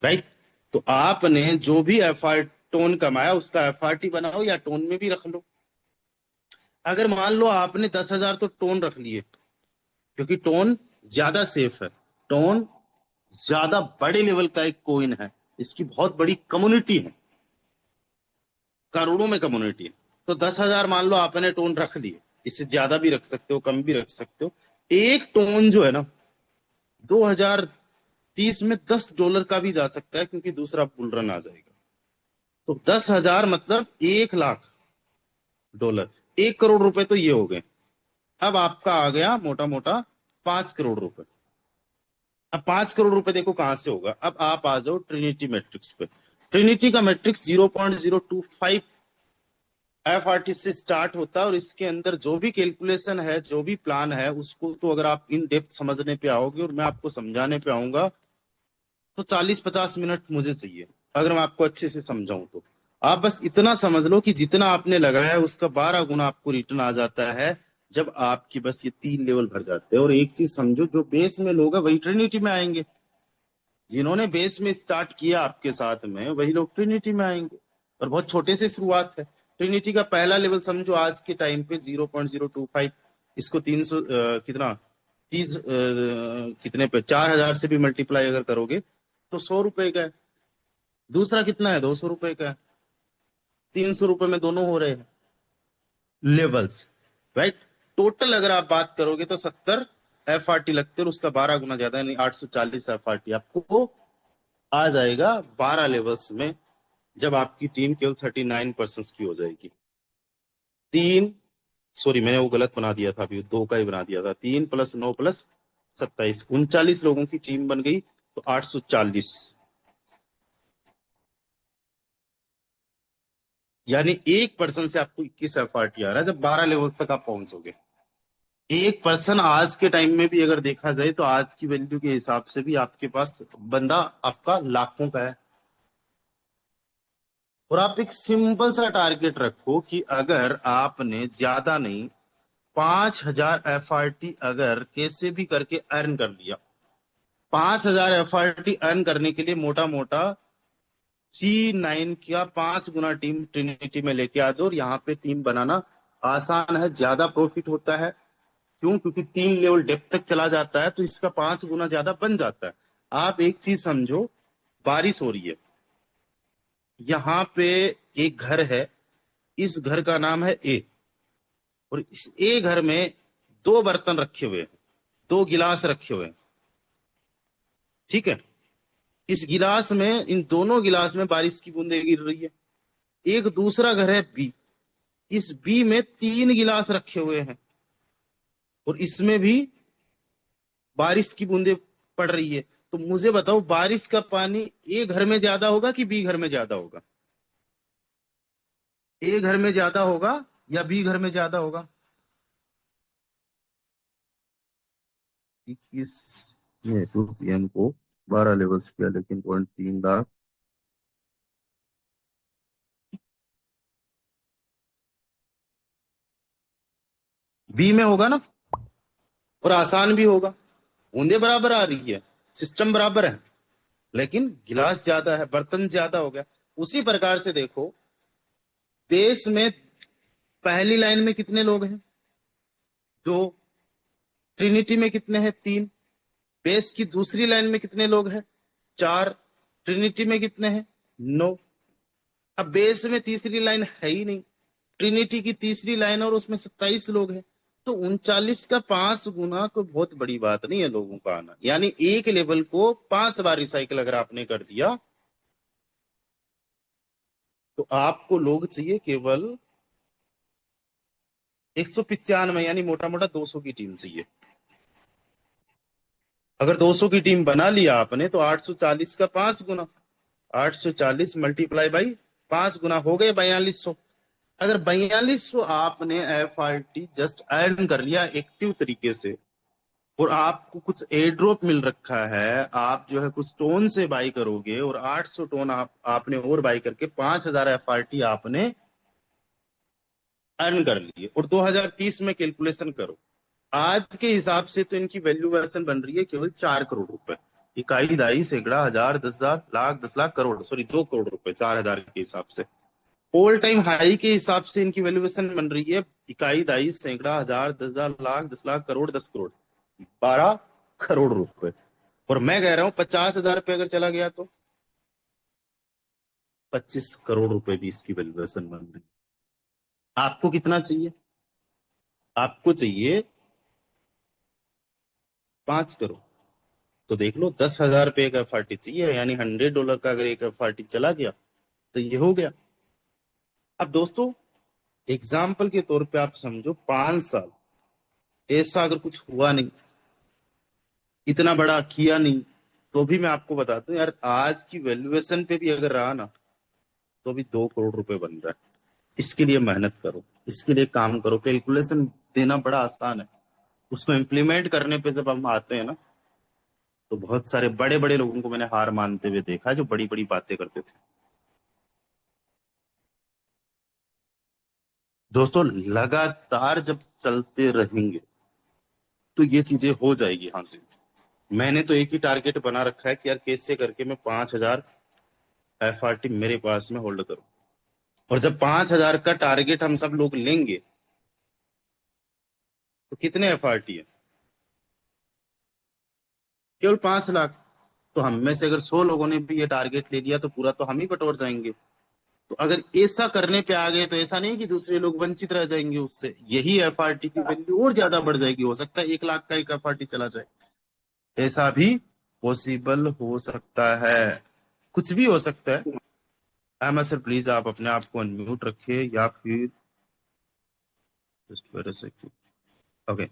राइट। तो आपने जो भी एफआर टोन कमाया उसका एफआरटी बनाओ, या टोन में भी रख लो। अगर मान लो आपने 10,000 तो टोन रख लिए, क्योंकि टोन ज्यादा सेफ है। टोन ज्यादा बड़े लेवल का एक कोइन है, इसकी बहुत बड़ी कम्युनिटी है, करोड़ों में कम्युनिटी है। तो 10,000 मान लो आपने टोन रख लिए, इससे ज्यादा भी रख सकते हो, कम भी रख सकते हो। एक टोन जो है ना, 2030 में $10 का भी जा सकता है, क्योंकि दूसरा बुल रन आ जाएगा। तो 10,000 मतलब 1,00,000 डॉलर, 1 करोड़ रुपए तो ये हो गए। अब आपका आ गया मोटा मोटा 5 करोड़ रुपए। अब 5 करोड़ रुपए देखो कहां से होगा। अब आप आ जाओ ट्रिनिटी मैट्रिक्स पे। ट्रिनिटी का मैट्रिक्स 0.025 एफआरटी से स्टार्ट होता है, और इसके अंदर जो भी कैलकुलेशन है, जो भी प्लान है, उसको तो अगर आप इन डेप्थ समझने पे आओगे और मैं आपको समझाने पे आऊंगा, तो 40-50 मिनट मुझे चाहिए, अगर मैं आपको अच्छे से समझाऊं तो। आप बस इतना समझ लो कि जितना आपने लगाया है उसका 12 गुना आपको रिटर्न आ जाता है, जब आपकी बस ये 3 लेवल भर जाते हैं। और एक चीज समझो, जो बेस में लोग हैं वही ट्रिनिटी में आएंगे। जिन्होंने बेस में स्टार्ट किया आपके साथ में, वही लोग ट्रिनिटी में आएंगे। और बहुत छोटे से शुरुआत है। ट्रिनिटी का पहला लेवल समझो आज के टाइम पे 0.025, इसको 300 कितना 30 कितने पे 4,000 से भी मल्टीप्लाई अगर करोगे तो 100 रुपए का है। दूसरा कितना है? 200 रुपए का है। 300 रुपए में दोनों हो रहे हैं लेवल्स, राइट। टोटल अगर आप बात करोगे तो 70 एफआरटी लगते हैं, और उसका 12 गुना ज्यादा, यानी 840 एफआरटी आपको आ जाएगा 12 लेवल्स में, जब आपकी टीम केवल 39% की हो जाएगी। तीन, सॉरी मैंने वो गलत बना दिया था, अभी 2 का ही बना दिया था। 3 + 9 + 27, 39 लोगों की टीम बन गई, तो 840, यानी 1 पर्सन से आपको 21 एफआरटी आ रहा है जब 12 लेवल तक आप पहुंचोगे। 1 पर्सन आज के टाइम में भी अगर देखा जाए तो आज की वैल्यू के हिसाब से भी आपके पास बंदा आपका लाखों का है। और आप एक सिंपल सा टारगेट रखो कि अगर आपने ज्यादा नहीं 5,000 एफआरटी अगर कैसे भी करके अर्न कर लिया, 5,000 एफआरटी अर्न करने के लिए मोटा मोटा C9 का 5 गुना टीम ट्रिनिटी में लेके आ जाओ। और यहाँ पे टीम बनाना आसान है, ज्यादा प्रॉफिट होता है। क्यों? क्योंकि 3 लेवल डेप्थ तक चला जाता है, तो इसका 5 गुना ज्यादा बन जाता है। आप एक चीज समझो, बारिश हो रही है, यहाँ पे एक घर है, इस घर का नाम है ए, और इस ए घर में 2 बर्तन रखे हुए हैं। 2 गिलास रखे हुए हैं, ठीक है। इस गिलास में, इन दोनों गिलास में बारिश की बूंदें गिर रही है। एक दूसरा घर है बी, इस बी में 3 गिलास रखे हुए हैं और इसमें भी बारिश की बूंदें पड़ रही है। तो मुझे बताओ, बारिश का पानी ए घर में ज्यादा होगा कि बी घर में ज्यादा होगा? ए घर में ज्यादा होगा या बी घर में ज्यादा होगा? 21 में 2 PM को 12 लेवल्स किया, लेकिन 0.3 लाख बी में होगा ना, और आसान भी होगा। बूंदे बराबर आ रही है, सिस्टम बराबर है, लेकिन गिलास ज्यादा है, बर्तन ज्यादा हो गया। उसी प्रकार से देखो, बेस में पहली लाइन में कितने लोग हैं? 2। ट्रिनिटी में कितने हैं? 3। बेस की दूसरी लाइन में कितने लोग हैं? 4। ट्रिनिटी में कितने हैं? 9। अब बेस में तीसरी लाइन है ही नहीं, ट्रिनिटी की तीसरी लाइन और उसमें 27 लोग हैं। तो 39 का 5 गुना कोई बहुत बड़ी बात नहीं है लोगों का आना। यानी एक लेवल को 5 बार रिसाइकिल अगर आपने कर दिया तो आपको लोग चाहिए केवल 195, यानी मोटा मोटा 200 की टीम चाहिए। अगर 200 की टीम बना लिया आपने तो 840 का 5 गुना, 840 मल्टीप्लाई बाई 5 गुना हो गए 4200। अगर 4200 आपने FRT जस्ट अर्न कर लिया एक्टिव तरीके से, और आपको कुछ एयर ड्रॉप मिल रखा है, आप जो है कुछ टोन से बाई करोगे और 800 टोन आपने और बाई करके 5000 FRT आपने अर्न कर लिए, और 2030 में कैलकुलेशन करो, आज के हिसाब से तो इनकी वैल्यूएशन बन रही है केवल 4 करोड़ रुपए। इकाई, दाई, सैकड़ा, हजार, 10,000, लाख, 10 लाख, करोड़, सॉरी 2 करोड़ रुपए 4000 के हिसाब से। ऑल टाइम हाई के हिसाब से इनकी वैल्यूएशन बन रही है इकाई, दाई, सैकड़ा, हजार, 10,000, लाख, 10 लाख, करोड़, 10 करोड़, 12 करोड़ रुपए। और मैं कह रहा हूं 50,000 रुपए अगर चला गया तो 25 करोड़ रुपए भी इसकी वैल्यूएशन बन रही है। आपको कितना चाहिए? आपको चाहिए 5 करोड़। तो देख लो, 10,000 रुपए का FRT चाहिए, यानी $100 का अगर एक FRT चला गया तो ये हो गया। अब दोस्तों, एग्जाम्पल के तौर पे आप समझो 5 साल ऐसा अगर कुछ हुआ नहीं, इतना बड़ा किया नहीं, तो भी मैं आपको बताता हूँ यार, आज की वैल्यूएशन पे भी अगर रहा ना तो भी 2 करोड़ रुपए बन रहा है। इसके लिए मेहनत करो, इसके लिए काम करो। कैलकुलेशन देना बड़ा आसान है, उसको इम्प्लीमेंट करने पे जब हम आते हैं ना, तो बहुत सारे बड़े बड़े लोगों को मैंने हार मानते हुए देखा है, जो बड़ी बड़ी बातें करते थे। दोस्तों, लगातार जब चलते रहेंगे तो ये चीजें हो जाएगी हासिल। मैंने तो एक ही टारगेट बना रखा है कि यार कैसे करके मैं 5,000 FRT मेरे पास में होल्ड करूं। और जब 5,000 का टारगेट हम सब लोग लेंगे तो कितने FRT है? केवल 5 लाख। तो हम में से अगर 100 लोगों ने भी ये टारगेट ले लिया तो पूरा तो हम ही बटोर जाएंगे। तो अगर ऐसा करने पे आ गए तो ऐसा नहीं कि दूसरे लोग वंचित रह जाएंगे उससे, यही FRT की वैल्यू और ज्यादा बढ़ जाएगी। हो सकता है 1 लाख का एक FRT चला जाए, ऐसा भी पॉसिबल हो सकता है, कुछ भी हो सकता है। सर प्लीज आप अपने आप को अनम्यूट रखिए, या फिर जस्ट वेट सेकंड। ओके,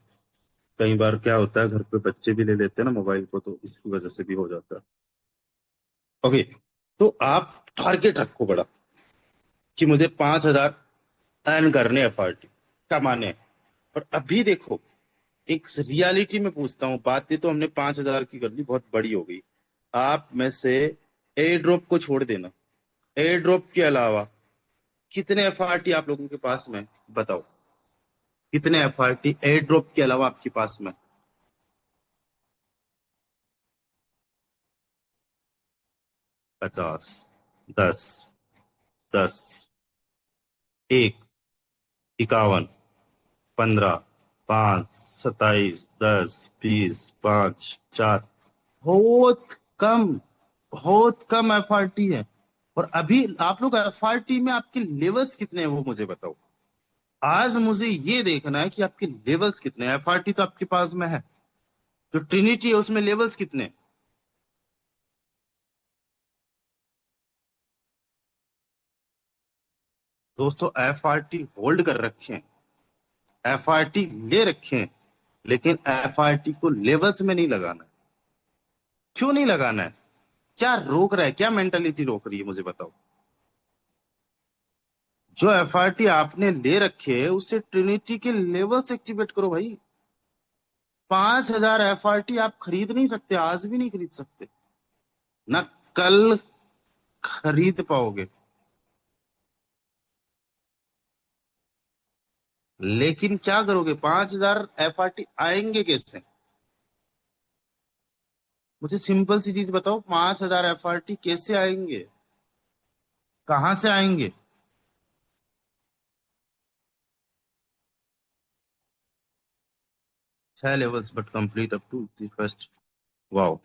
कई बार क्या होता है घर पे बच्चे भी ले लेते हैं ना मोबाइल को, तो इसकी वजह से भी हो जाता है। ओके, तो आप टारगेट रखो बड़ा कि मुझे 5,000 अर्न करने FRT कमाने हैं। और अभी देखो, एक रियलिटी में पूछता हूँ, बातें तो हमने 5,000 की कर ली, बहुत बड़ी हो गई। आप में से एयर ड्रॉप को छोड़ देना, एयर ड्रॉप के अलावा कितने FRT आप लोगों के पास में? बताओ, कितने FRT एयर ड्रॉप के अलावा आपके पास में? 50, 10, 10, 1, 51, 15, 5, 27, 10, 20, 5, 4। बहुत कम, बहुत कम FRT है। और अभी आप लोग FRT में आपके लेवल्स कितने हैं वो मुझे बताओ। आज मुझे ये देखना है कि आपके लेवल्स कितने हैं। FRT तो आपके पास में है, जो ट्रिनिटी है उसमें लेवल्स कितने? दोस्तों FRT होल्ड कर रखे हैं, FRT ले रखे हैं, लेकिन FRT को लेवल्स में नहीं लगाना है। क्यों नहीं लगाना है? क्या रोक रहा है? क्या मेंटालिटी रोक रही है, मुझे बताओ। जो FRT आपने ले रखे है उससे ट्रिनिटी के लेवल्स एक्टिवेट करो भाई। 5,000 FRT आप खरीद नहीं सकते, आज भी नहीं खरीद सकते, ना कल खरीद पाओगे। लेकिन क्या करोगे? 5,000 FRT आएंगे कैसे? मुझे सिंपल सी चीज बताओ, 5,000 FRT कैसे आएंगे? कहां से आएंगे? 6 levels but complete up to the first. Wow.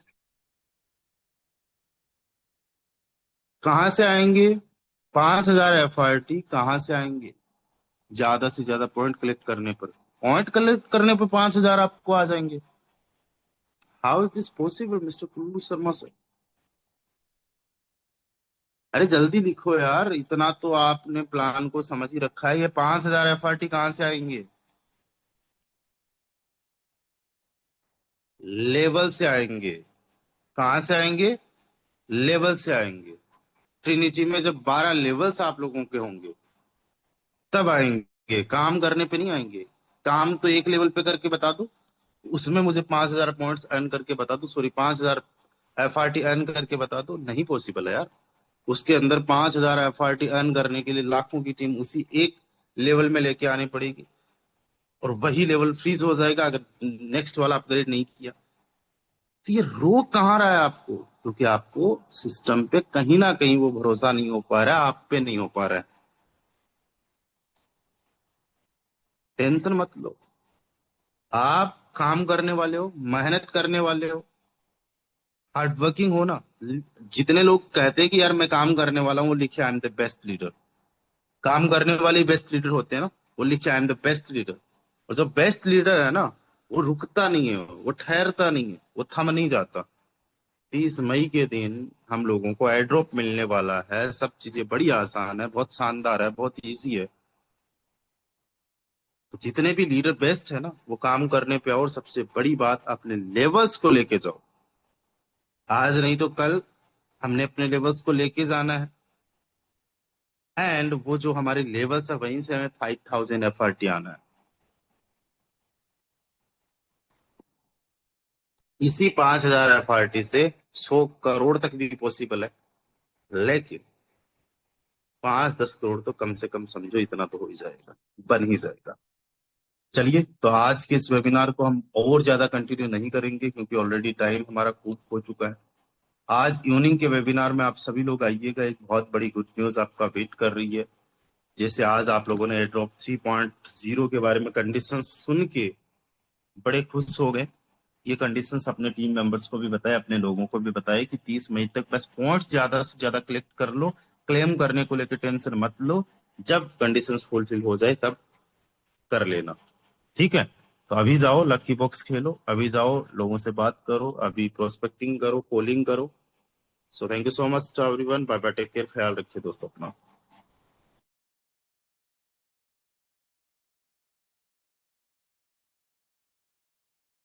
कहां से आएंगे? 5,000 FRT कहां से आएंगे? ज्यादा से ज्यादा पॉइंट कलेक्ट करने पर। पॉइंट कलेक्ट करने पर 5,000 आपको आ जाएंगे। How is this possible mister Kullu Sharma sir? अरे जल्दी लिखो यार, इतना तो आपने प्लान को समझ ही रखा है। ये 5,000 FRT कहां से आएंगे? लेवल से आएंगे। कहां से आएंगे? लेवल से आएंगे। ट्रिनिटी में जब 12 लेवल्स आप लोगों के होंगे तब आएंगे, काम करने पे नहीं आएंगे। काम तो एक लेवल पे करके बता दो, उसमें मुझे 5,000 पॉइंट्स अर्न करके बता दो, सॉरी 5,000 FRT अर्न करके बता दो। नहीं पॉसिबल है यार। उसके अंदर 5,000 FRT अर्न करने के लिए लाखों की टीम उसी एक लेवल में लेके आनी पड़ेगी, और वही लेवल फ्रीज हो जाएगा अगर नेक्स्ट वाला अपग्रेड नहीं किया। तो ये रोक कहाँ रहा है आपको? क्योंकि आपको सिस्टम पे कहीं ना कहीं वो भरोसा नहीं हो पा रहा है, आप पे नहीं हो पा रहा है। टेंशन मत लो, आप काम करने वाले हो, मेहनत करने वाले हो, हार्ड वर्किंग हो ना। जितने लोग कहते हैं कि यार मैं काम करने वाला हूँ, वो लिखे I am the best leader. काम करने वाले बेस्ट लीडर होते हैं ना, वो लिखे I am the best leader. और जो बेस्ट लीडर है ना, वो रुकता नहीं है, वो ठहरता नहीं है, वो थम नहीं जाता। 30 मई के दिन हम लोगों को एयरड्रॉप मिलने वाला है। सब चीजें बड़ी आसान है, बहुत शानदार है, बहुत इजी है। तो जितने भी लीडर बेस्ट है ना, वो काम करने पे, और सबसे बड़ी बात अपने लेवल्स को लेके जाओ। आज नहीं तो कल हमने अपने लेवल्स को लेके जाना है। एंड वो जो हमारे लेवल्स है वहीं से हमें 5,000 FRT आना है। इसी 5,000 FRT से 100 करोड़ तक भी पॉसिबल है, लेकिन 5-10 करोड़ तो कम से कम समझो, इतना तो हो ही जाएगा, बन ही जाएगा। चलिए, तो आज के इस वेबिनार को हम और ज्यादा कंटिन्यू नहीं करेंगे क्योंकि ऑलरेडी टाइम हमारा खूब हो चुका है। आज इवनिंग के वेबिनार में आप सभी लोग आइएगा, एक बहुत बड़ी गुड न्यूज आपका वेट कर रही है। जैसे आज आप लोगों ने एयरड्रॉप 3.0 के बारे में कंडीशन सुन के बड़े खुश हो गए। ये कंडीशंस अपने टीम मेंबर्स को भी बताए, अपने लोगों को भी बताए कि 30 मई तक बस पॉइंट्स ज्यादा से ज्यादा कलेक्ट कर लो, क्लेम करने को लेकर टेंशन मत लो। जब कंडीशंस फुलफिल हो जाए तब कर लेना, ठीक है? तो अभी जाओ लकी बॉक्स खेलो, अभी जाओ लोगों से बात करो, अभी प्रोस्पेक्टिंग करो, कॉलिंग करो। So thank you so much to everyone. Bye bye, take care, ख्याल रखिए दोस्तों अपना।